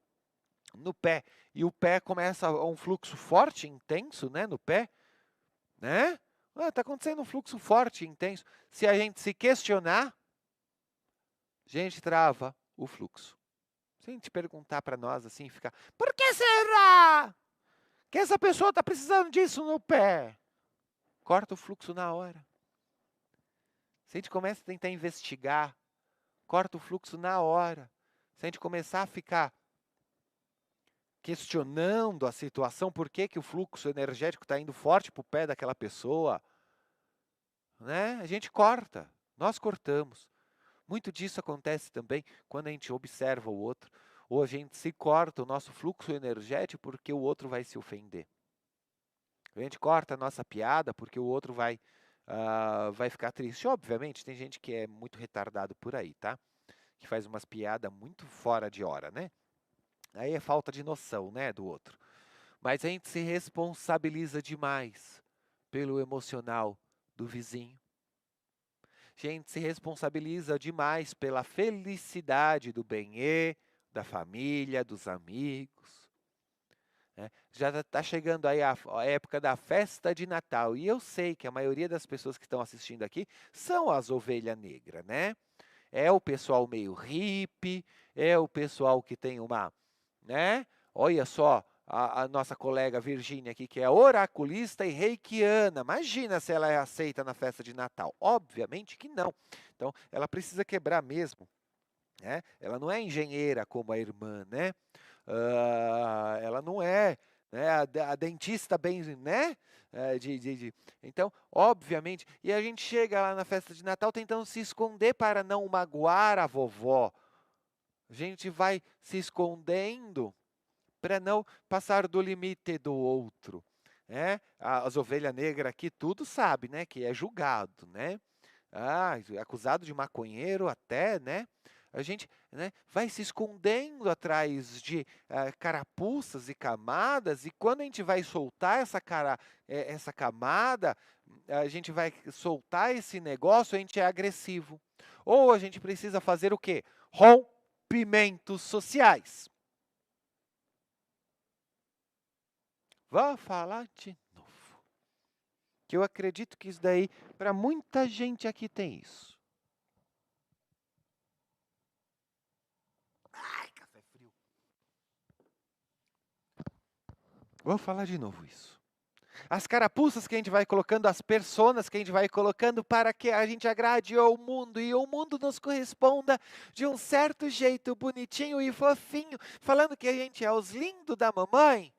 pé, e o pé começa um fluxo forte, intenso, né? No pé, né? Tá acontecendo um fluxo forte, intenso. Se a gente se questionar, a gente trava o fluxo. Se a gente perguntar para nós assim, ficar, por que será que essa pessoa está precisando disso no pé? Corta o fluxo na hora. Se a gente começa a tentar investigar, corta o fluxo na hora. Se a gente começar a ficar questionando a situação, por que o fluxo energético está indo forte para o pé daquela pessoa, né? A gente corta, nós cortamos. Muito disso acontece também quando a gente observa o outro, ou a gente se corta o nosso fluxo energético porque o outro vai se ofender. A gente corta a nossa piada porque o outro vai ficar triste. Obviamente, tem gente que é muito retardado por aí, tá? Que faz umas piadas muito fora de hora, né? Aí é falta de noção, né, do outro. Mas a gente se responsabiliza demais pelo emocional do vizinho. A gente se responsabiliza demais pela felicidade do bem-estar, da família, dos amigos. né? Já está chegando aí a época da festa de Natal. E eu sei que a maioria das pessoas que estão assistindo aqui são as ovelhas negras, né? É o pessoal meio hippie, é o pessoal que tem uma, né? Olha só, a nossa colega Virgínia aqui, que é oraculista e reikiana. Imagina se ela é aceita na festa de Natal. Obviamente que não. Então, ela precisa quebrar mesmo, né? Ela não é engenheira como a irmã, né? Ela não é, né, a dentista bem, né? Então, obviamente, e a gente chega lá na festa de Natal tentando se esconder para não magoar a vovó. A gente vai se escondendo para não passar do limite do outro, né? As ovelhas negras aqui tudo sabe, né? Que é julgado, né? Acusado de maconheiro até, né? A gente, né, vai se escondendo atrás de carapuças e camadas, e quando a gente vai soltar essa camada, a gente vai soltar esse negócio, a gente é agressivo. Ou a gente precisa fazer o quê? Rompimentos sociais. Vou falar de novo. Que eu acredito que isso daí, para muita gente aqui tem isso. Ai, café frio. Vou falar de novo isso. As carapuças que a gente vai colocando, as personas que a gente vai colocando para que a gente agrade ao mundo e o mundo nos corresponda de um certo jeito bonitinho e fofinho, falando que a gente é os lindos da mamãe.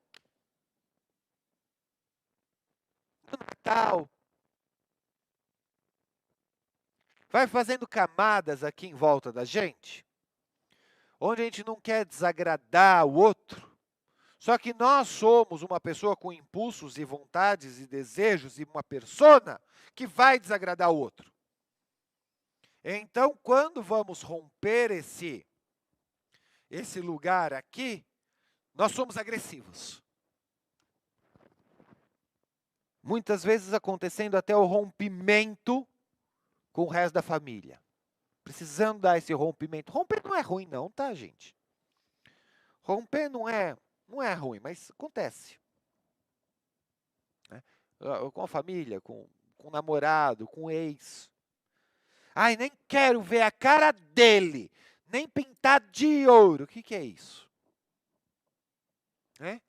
No Natal. Vai fazendo camadas aqui em volta da gente, onde a gente não quer desagradar o outro. Só que nós somos uma pessoa com impulsos e vontades e desejos e uma persona que vai desagradar o outro. Então, quando vamos romper esse lugar aqui, nós somos agressivos. Muitas vezes acontecendo até o rompimento com o resto da família. Precisando dar esse rompimento. Romper não é ruim não, tá, gente? Romper não é ruim, mas acontece. Né? Com a família, com o namorado, com o ex. Ai, nem quero ver a cara dele, nem pintado de ouro. O que é isso? Né?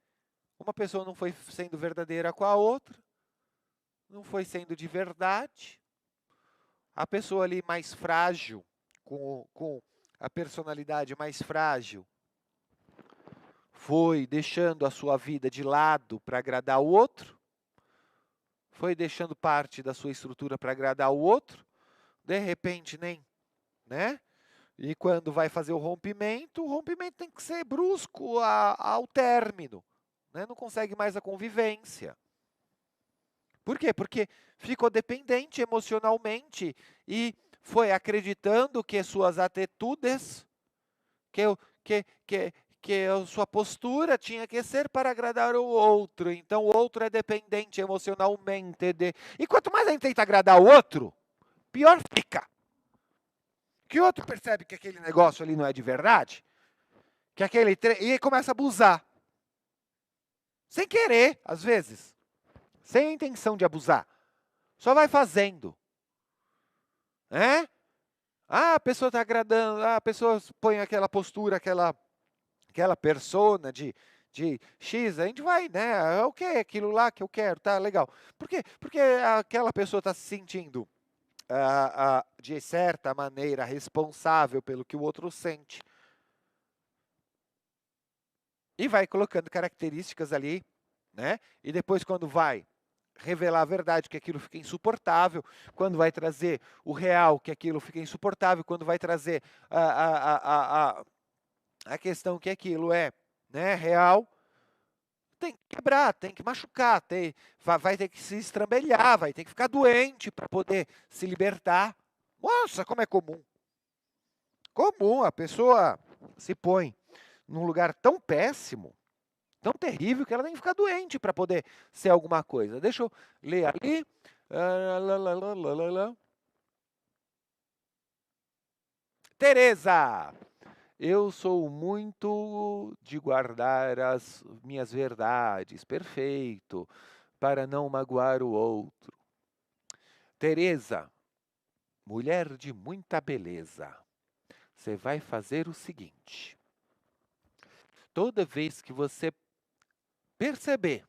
Uma pessoa não foi sendo verdadeira com a outra, não foi sendo de verdade. A pessoa ali mais frágil, com a personalidade mais frágil, foi deixando a sua vida de lado para agradar o outro, foi deixando parte da sua estrutura para agradar o outro, de repente nem, né? E quando vai fazer o rompimento tem que ser brusco ao término, né? Não consegue mais a convivência. Por quê? Porque ficou dependente emocionalmente e foi acreditando que suas atitudes, que a sua postura tinha que ser para agradar o outro. Então, o outro é dependente emocionalmente. E quanto mais a gente tenta agradar o outro, pior fica. Que o outro percebe que aquele negócio ali não é de verdade, e começa a abusar. Sem querer, às vezes. Sem a intenção de abusar. Só vai fazendo. Né? A pessoa está agradando, a pessoa põe aquela postura, aquela persona de X, a gente vai, né? O que é aquilo lá que eu quero, tá legal. Por quê? Porque aquela pessoa está se sentindo, de certa maneira, responsável pelo que o outro sente. E vai colocando características ali, né? E depois, quando vai revelar a verdade, que aquilo fica insuportável, quando vai trazer o real, que aquilo fica insuportável, quando vai trazer a questão que aquilo é, né, real, tem que quebrar, tem que machucar, vai ter que se estrambelhar, vai ter que ficar doente para poder se libertar. Nossa, como é comum. Comum, a pessoa se põe num lugar tão péssimo, tão terrível, que ela tem que ficar doente para poder ser alguma coisa. Deixa eu ler ali. Tereza, Eu sou muito de guardar as minhas verdades, perfeito, para não magoar o outro. Teresa, mulher de muita beleza, você vai fazer o seguinte: toda vez que você perceber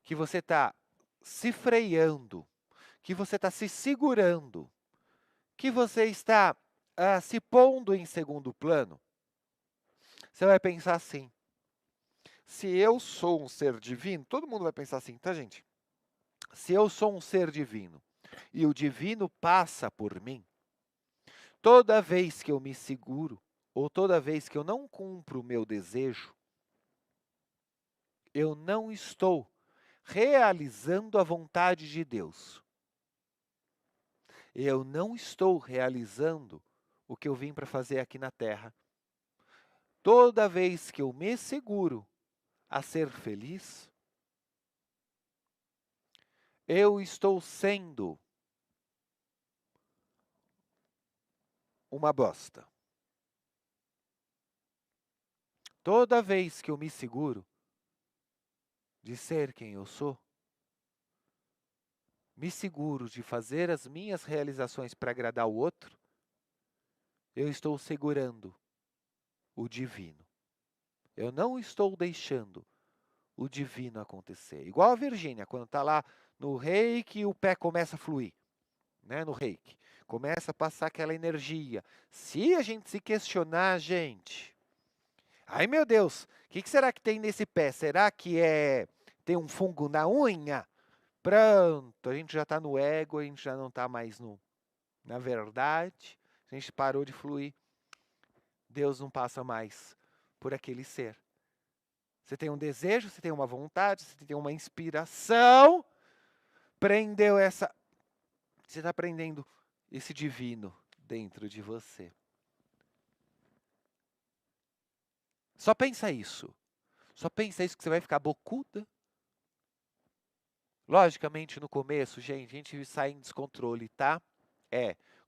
que você está se freando, que você está se segurando, que você está se pondo em segundo plano, você vai pensar assim: se eu sou um ser divino, todo mundo vai pensar assim, tá, gente? Se eu sou um ser divino e o divino passa por mim, toda vez que eu me seguro, ou toda vez que eu não cumpro o meu desejo, eu não estou realizando a vontade de Deus. Eu não estou realizando o que eu vim para fazer aqui na Terra. Toda vez que eu me seguro a ser feliz, eu estou sendo uma bosta. Toda vez que eu me seguro de ser quem eu sou, me seguro de fazer as minhas realizações para agradar o outro, eu estou segurando o divino. Eu não estou deixando o divino acontecer. Igual a Virgínia, quando está lá no reiki, o pé começa a fluir, né? No reiki. Começa a passar aquela energia. Se a gente se questionar, gente, ai meu Deus, o que será que tem nesse pé? Será que tem um fungo na unha? Pronto, a gente já está no ego, a gente já não está mais na verdade, a gente parou de fluir. Deus não passa mais por aquele ser. Você tem um desejo, você tem uma vontade, você tem uma inspiração, prendeu essa. Você está prendendo esse divino dentro de você. Só pensa isso. Só pensa isso que você vai ficar bocuda. Logicamente, no começo, gente, a gente sai em descontrole, tá?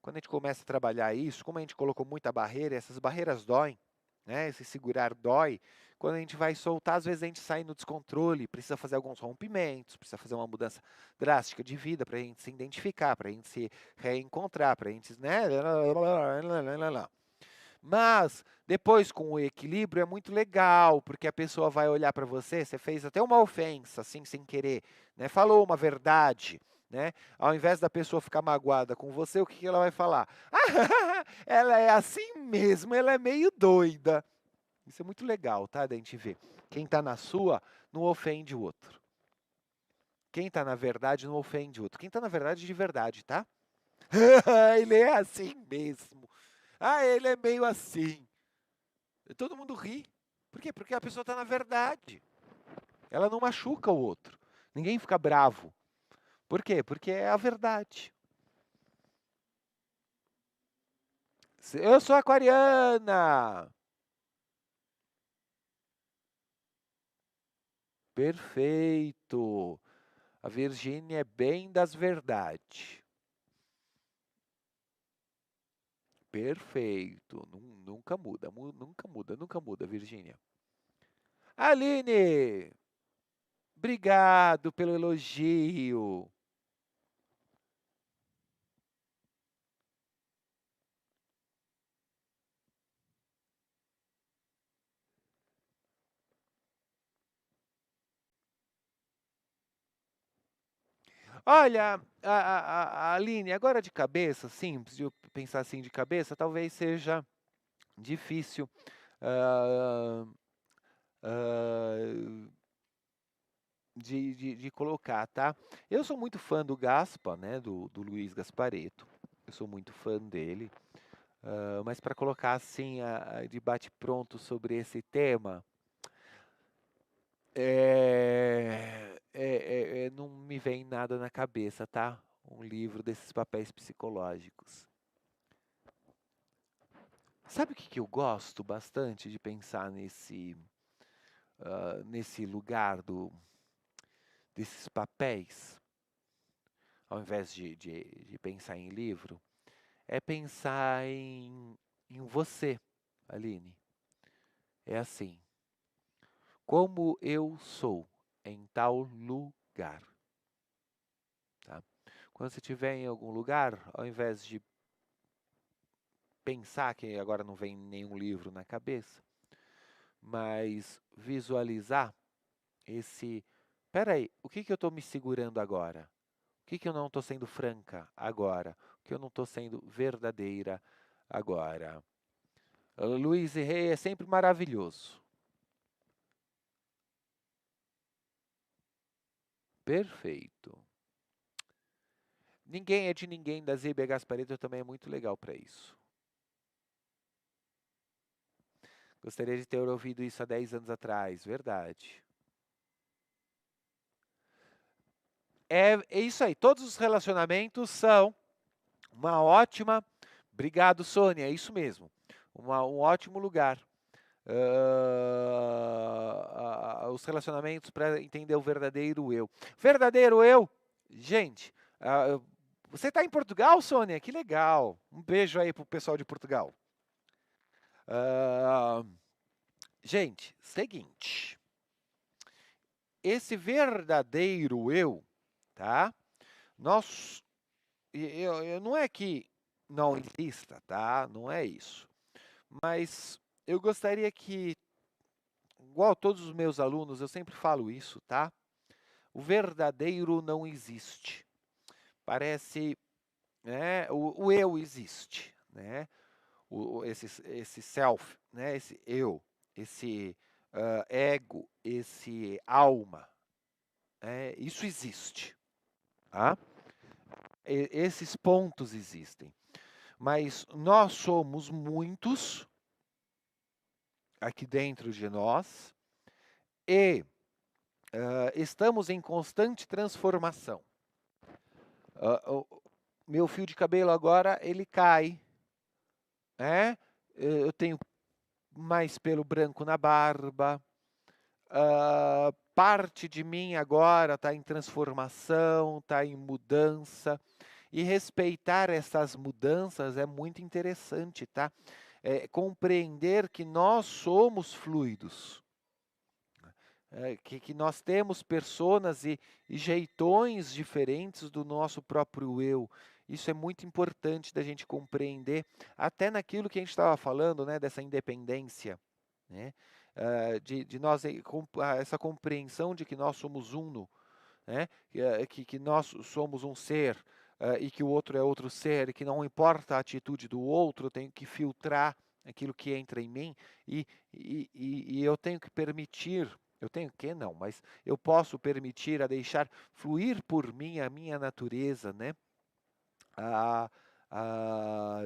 Quando a gente começa a trabalhar isso, como a gente colocou muita barreira, essas barreiras doem, né? Esse segurar dói. Quando a gente vai soltar, às vezes a gente sai no descontrole, precisa fazer alguns rompimentos, precisa fazer uma mudança drástica de vida para a gente se identificar, para a gente se reencontrar, para a gente, né? Mas depois com o equilíbrio é muito legal, porque a pessoa vai olhar para você, você fez até uma ofensa, assim, sem querer, né? Falou uma verdade, né? Ao invés da pessoa ficar magoada com você, o que ela vai falar? Ah, ela é assim mesmo, ela é meio doida. Isso é muito legal, tá? Da gente ver. Quem está na sua não ofende o outro. Quem está na verdade não ofende o outro. Quem está na verdade de verdade, tá? Ele é assim mesmo. Ah, ele é meio assim. E todo mundo ri. Por quê? Porque a pessoa está na verdade. Ela não machuca o outro. Ninguém fica bravo. Por quê? Porque é a verdade. Eu sou aquariana. Perfeito. A Virgínia é bem das verdades. Perfeito. Nunca muda, nunca muda, nunca muda, Virgínia. Aline, obrigado pelo elogio. Olha, a Aline, agora de cabeça, sim, se eu pensar assim de cabeça, talvez seja difícil ah, ah, de colocar, tá? Eu sou muito fã do Gaspa, né, do Luiz Gasparetto. Eu sou muito fã dele. Mas para colocar assim de bate-pronto sobre esse tema, não me vem nada na cabeça, tá? Um livro desses papéis psicológicos. Sabe o que eu gosto bastante de pensar nesse lugar desses papéis, ao invés de pensar em livro? É pensar em você. Aline, é assim. Como eu sou em tal lugar. Tá? Quando você estiver em algum lugar, ao invés de pensar, que agora não vem nenhum livro na cabeça, mas visualizar esse... Peraí, o que eu estou me segurando agora? O que eu não estou sendo franca agora? O que eu não estou sendo verdadeira agora? Luiz e Rei é sempre maravilhoso. Perfeito. Ninguém é de ninguém, da Zíbia Gaspareto também é muito legal para isso. Gostaria de ter ouvido isso há 10 anos atrás, verdade. É isso aí, todos os relacionamentos são uma ótima... Obrigado, Sônia, é isso mesmo. Um ótimo lugar. Os relacionamentos para entender o verdadeiro eu. Verdadeiro eu, gente, você está em Portugal, Sônia? Que legal. Um beijo aí pro pessoal de Portugal. Gente, seguinte. Esse verdadeiro eu, tá? Não é que não exista, tá? Não é isso. Mas eu gostaria que, igual todos os meus alunos, eu sempre falo isso, tá? O verdadeiro não existe. Parece, né? O eu existe, né? Esse self, né? Esse eu, esse ego, esse alma, isso existe, tá? Esses pontos existem. Mas nós somos muitos aqui dentro de nós e estamos em constante transformação. O meu fio de cabelo agora, ele cai, né? Eu tenho mais pelo branco na barba. Parte de mim agora está em transformação, está em mudança. E respeitar essas mudanças é muito interessante, tá? Compreender que nós somos fluidos. Que nós temos personas e jeitões diferentes do nosso próprio eu. Isso é muito importante da gente compreender, até naquilo que a gente estava falando, né, dessa independência, né, de nós, essa compreensão de que nós somos uno, né, que nós somos um ser e que o outro é outro ser, e que não importa a atitude do outro, eu tenho que filtrar aquilo que entra em mim e eu tenho que permitir. Eu tenho que não, mas eu posso permitir a deixar fluir por mim a minha natureza, né?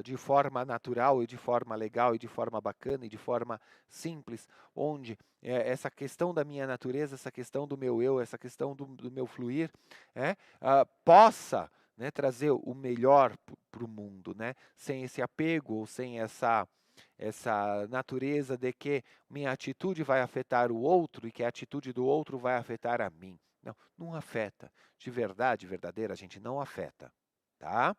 De forma natural e de forma legal e de forma bacana e de forma simples, onde essa questão da minha natureza, essa questão do meu eu, essa questão do meu fluir, possa, né, trazer o melhor para o mundo, né? Sem esse apego ou sem essa natureza de que minha atitude vai afetar o outro e que a atitude do outro vai afetar a mim. Não, não afeta. De verdade, verdadeira, a gente não afeta, tá?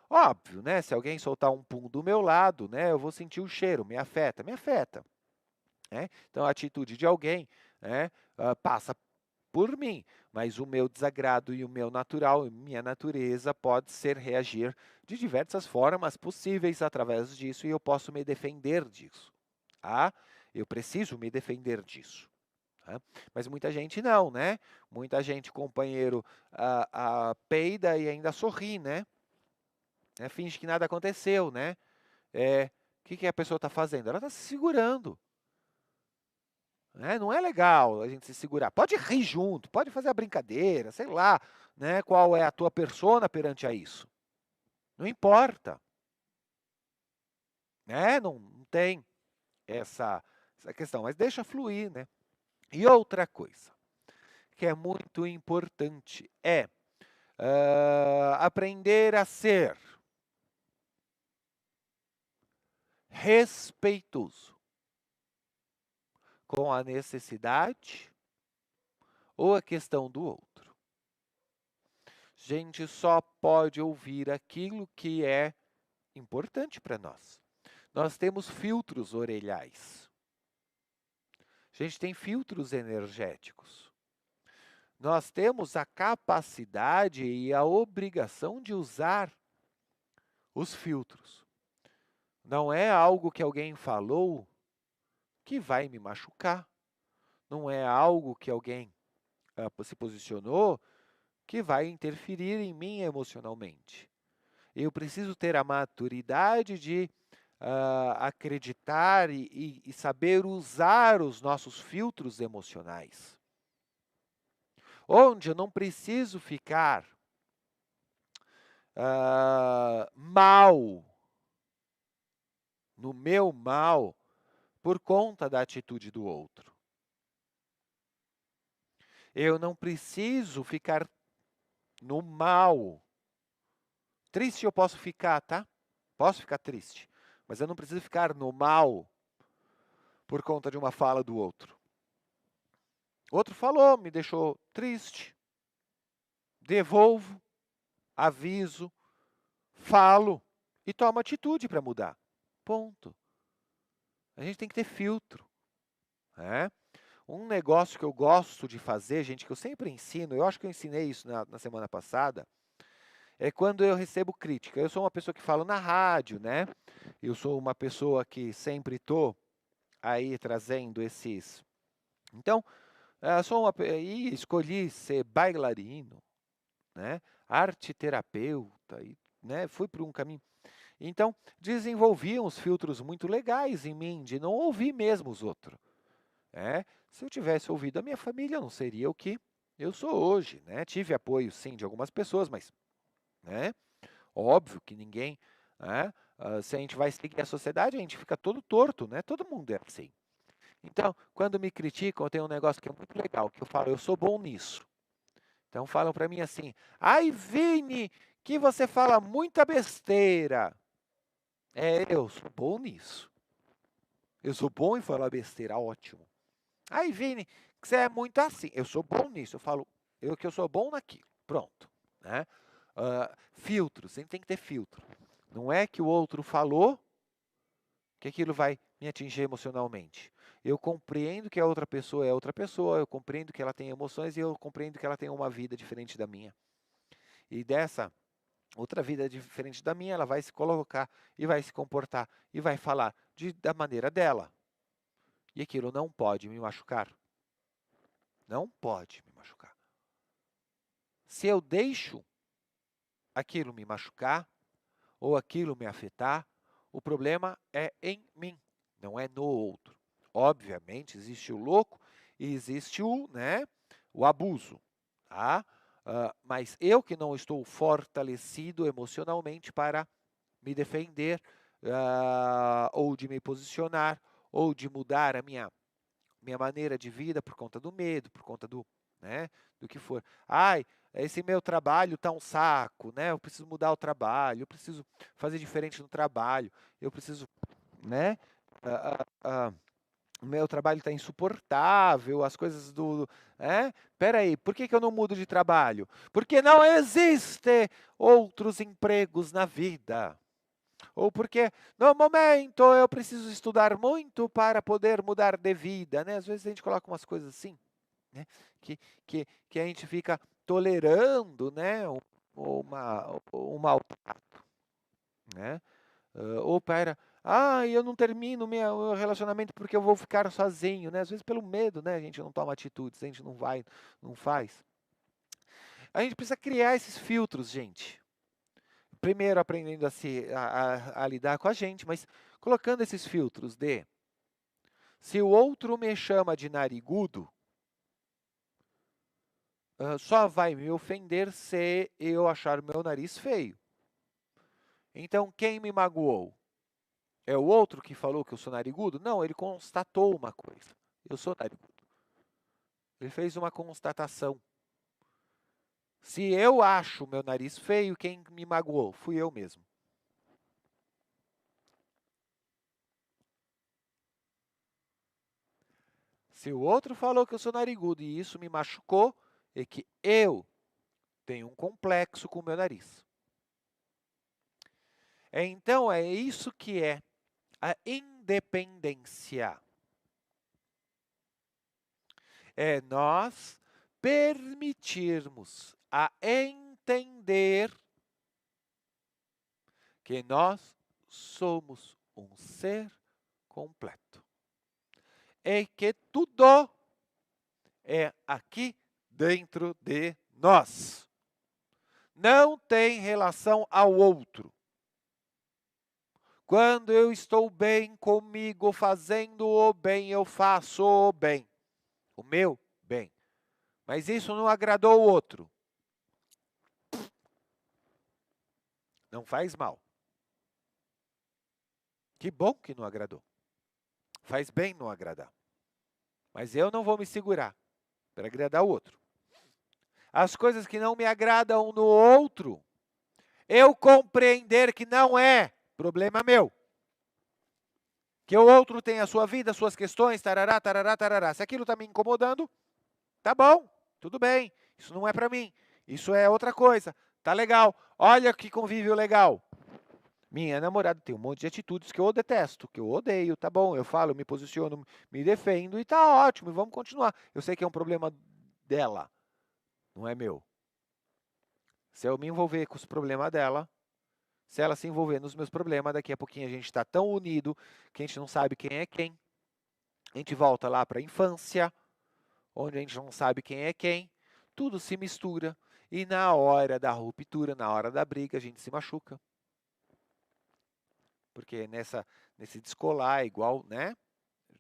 Óbvio, né? Se alguém soltar um pum do meu lado, né, eu vou sentir o cheiro, me afeta, né? Então a atitude de alguém, né, passa por mim, mas o meu desagrado e o meu natural, minha natureza pode ser reagir de diversas formas possíveis através disso e eu posso me defender disso, tá? Eu preciso me defender disso. Tá? Mas muita gente não, né? Muita gente, companheiro, peida e ainda sorri, né? Finge que nada aconteceu, né? O que a pessoa está fazendo? Ela está se segurando. Não é legal a gente se segurar. Pode rir junto, pode fazer a brincadeira, sei lá, né? Qual é a tua persona perante a isso. Não importa. Não tem essa questão, mas deixa fluir, né? E outra coisa que é muito importante é aprender a ser respeitoso com a necessidade ou a questão do outro. A gente só pode ouvir aquilo que é importante para nós. nós temos filtros orelhais. A gente tem filtros energéticos. Nós temos a capacidade e a obrigação de usar os filtros. Não é algo que alguém falou que vai me machucar. Não é algo que alguém se posicionou que vai interferir em mim emocionalmente. Eu preciso ter a maturidade de acreditar e saber usar os nossos filtros emocionais. Onde eu não preciso ficar mal, no meu mal, por conta da atitude do outro. Eu não preciso ficar no mal. Triste eu posso ficar, tá? Posso ficar triste. Mas eu não preciso ficar no mal por conta de uma fala do outro. Outro falou, me deixou triste. Devolvo, aviso, falo e tomo atitude para mudar. Ponto. A gente tem que ter filtro. Né? Um negócio que eu gosto de fazer, gente, que eu sempre ensino, eu acho que eu ensinei isso na semana passada, é quando eu recebo crítica. Eu sou uma pessoa que falo na rádio, né? Eu sou uma pessoa que sempre estou aí trazendo esses... Então, e escolhi ser bailarino, né? Arte terapeuta, e, né? Fui por um caminho... Então, desenvolvi uns filtros muito legais em mim, de não ouvir mesmo os outros. Se eu tivesse ouvido a minha família, eu não seria o que eu sou hoje. Né? Tive apoio, sim, de algumas pessoas, mas óbvio que ninguém... se a gente vai seguir a sociedade, a gente fica todo torto, né? Todo mundo é assim. Então, quando me criticam, eu tenho um negócio que é muito legal, que eu falo, eu sou bom nisso. Então, falam para mim assim, ai, Vini, que você fala muita besteira. Eu sou bom nisso. Eu sou bom em falar besteira, ótimo. Ai, Vini, você é muito assim. Eu sou bom nisso. Eu falo que eu sou bom naquilo. Pronto. Né? Filtros, a gente tem que ter filtro. Não é que o outro falou que aquilo vai me atingir emocionalmente. Eu compreendo que a outra pessoa é outra pessoa, eu compreendo que ela tem emoções e eu compreendo que ela tem uma vida diferente da minha. E dessa outra vida diferente da minha, ela vai se colocar e vai se comportar e vai falar da maneira dela. E aquilo não pode me machucar. Não pode me machucar. Se eu deixo aquilo me machucar ou aquilo me afetar, o problema é em mim, não é no outro. Obviamente, existe o louco e existe o abuso. Tá? Mas eu que não estou fortalecido emocionalmente para me defender ou de me posicionar ou de mudar a minha maneira de vida por conta do medo, por conta do que for. Ai, esse meu trabalho tá um saco, né? Eu preciso mudar o trabalho, eu preciso fazer diferente no trabalho, eu preciso, né? O meu trabalho está insuportável, as coisas Espera aí, por que eu não mudo de trabalho? Porque não existe outros empregos na vida. Ou porque, no momento, eu preciso estudar muito para poder mudar de vida. Né? Às vezes a gente coloca umas coisas assim, né? que a gente fica tolerando um maltrato. Né? Ou para, eu não termino meu relacionamento porque eu vou ficar sozinho. Né? Às vezes pelo medo, né? A gente não toma atitudes, a gente não vai, não faz. A gente precisa criar esses filtros, gente. Primeiro aprendendo a lidar com a gente, mas colocando esses filtros de se o outro me chama de narigudo, só vai me ofender se eu achar meu nariz feio. Então, quem me magoou? É o outro que falou que eu sou narigudo? Não, ele constatou uma coisa. Eu sou narigudo. Ele fez uma constatação. Se eu acho meu nariz feio, quem me magoou? Fui eu mesmo. Se o outro falou que eu sou narigudo e isso me machucou, é que eu tenho um complexo com o meu nariz. Então, é isso que é a independência. É nós permitirmos a entender que nós somos um ser completo. E que tudo é aqui dentro de nós. Não tem relação ao outro. Quando eu estou bem comigo, fazendo o bem, eu faço o bem. O meu bem. Mas isso não agradou o outro. Não faz mal. Que bom que não agradou. Faz bem não agradar. Mas eu não vou me segurar para agradar o outro. As coisas que não me agradam no outro, eu compreender que não é problema meu. Que o outro tem a sua vida, suas questões, tarará, tarará, tarará. Se aquilo está me incomodando, tá bom, tudo bem. Isso não é para mim. Isso é outra coisa. Tá legal. Olha que convívio legal. Minha namorada tem um monte de atitudes que eu detesto, que eu odeio, tá bom? Eu falo, me posiciono, me defendo e tá ótimo, e vamos continuar. Eu sei que é um problema dela, não é meu. Se eu me envolver com os problemas dela, se ela se envolver nos meus problemas, daqui a pouquinho a gente está tão unido que a gente não sabe quem é quem. A gente volta lá para a infância, onde a gente não sabe quem é quem. Tudo se mistura e na hora da ruptura, na hora da briga, a gente se machuca. Porque nesse descolar é igual, né?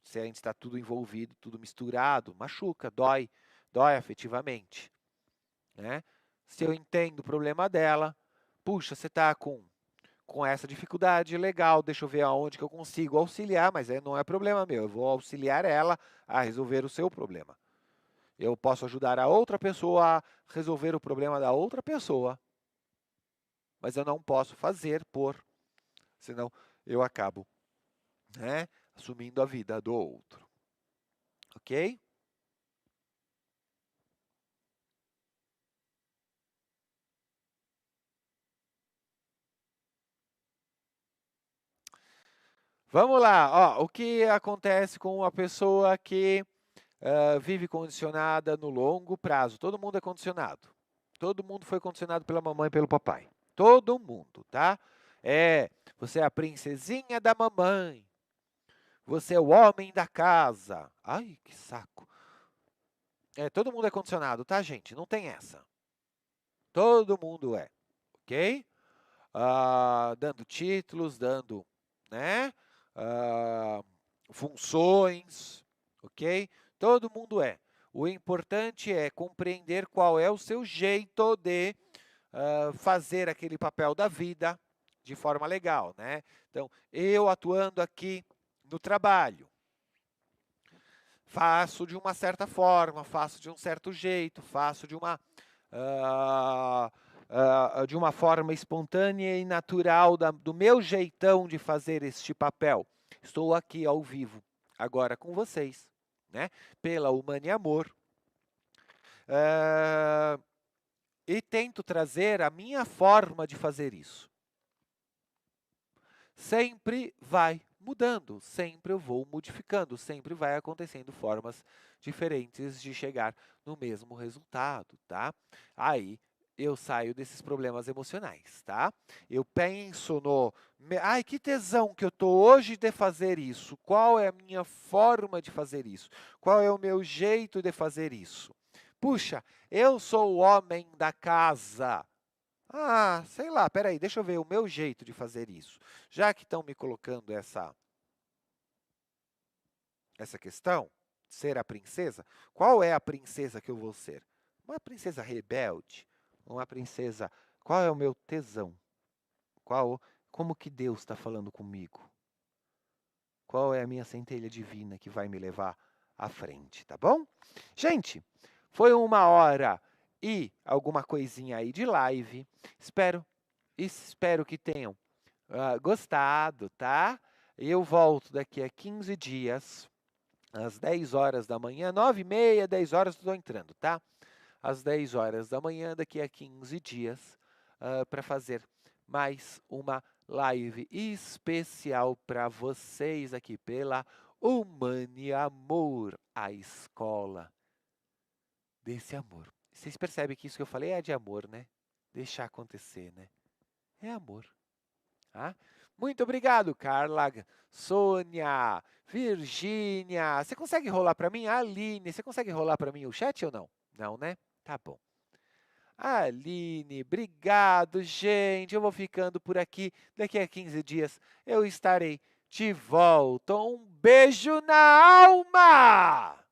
Se a gente está tudo envolvido, tudo misturado, machuca, dói afetivamente, né? Se eu entendo o problema dela, puxa, você está com essa dificuldade, legal, deixa eu ver aonde que eu consigo auxiliar, mas não é problema meu, eu vou auxiliar ela a resolver o seu problema. Eu posso ajudar a outra pessoa a resolver o problema da outra pessoa, mas eu não posso fazer senão eu acabo, né, assumindo a vida do outro. Ok? Vamos lá, ó, o que acontece com uma pessoa que vive condicionada no longo prazo? Todo mundo é condicionado. Todo mundo foi condicionado pela mamãe e pelo papai. Todo mundo, tá? Você é a princesinha da mamãe. Você é o homem da casa. Ai, que saco. Todo mundo é condicionado, tá, gente? Não tem essa. Todo mundo é, ok? Dando títulos, dando, né? Funções, ok? Todo mundo é. O importante é compreender qual é o seu jeito de fazer aquele papel da vida de forma legal, né? Então, eu atuando aqui no trabalho, faço de uma certa forma, faço de um certo jeito, faço de uma forma espontânea e natural do meu jeitão de fazer este papel. Estou aqui ao vivo, agora com vocês, né? Pela Humane Amor. E tento trazer a minha forma de fazer isso. Sempre vai mudando, sempre eu vou modificando, sempre vai acontecendo formas diferentes de chegar no mesmo resultado, tá? Aí eu saio desses problemas emocionais, tá? Eu penso ai, que tesão que eu tô hoje de fazer isso. Qual é a minha forma de fazer isso? Qual é o meu jeito de fazer isso? Puxa, eu sou o homem da casa. Sei lá, peraí, deixa eu ver o meu jeito de fazer isso. Já que estão me colocando essa questão, ser a princesa, qual é a princesa que eu vou ser? Uma princesa rebelde? Uma princesa... Qual é o meu tesão? Como que Deus está falando comigo? Qual é a minha centelha divina que vai me levar à frente, tá bom? Gente, foi 1 hora e alguma coisinha aí de live. Espero que tenham gostado, tá? Eu volto daqui a 15 dias, às 10 horas da manhã, 9h30, 10 horas, estou entrando, tá? Às 10 horas da manhã, daqui a 15 dias, para fazer mais uma live especial para vocês aqui pela Humane Amor, a escola desse amor. Vocês percebem que isso que eu falei é de amor, né? Deixar acontecer, né? É amor. Ah? Muito obrigado, Carla, Sônia, Virgínia. Você consegue rolar para mim? Aline, você consegue rolar para mim o chat ou não? Não, né? Tá bom. Aline, obrigado, gente. Eu vou ficando por aqui. Daqui a 15 dias eu estarei de volta. Um beijo na alma!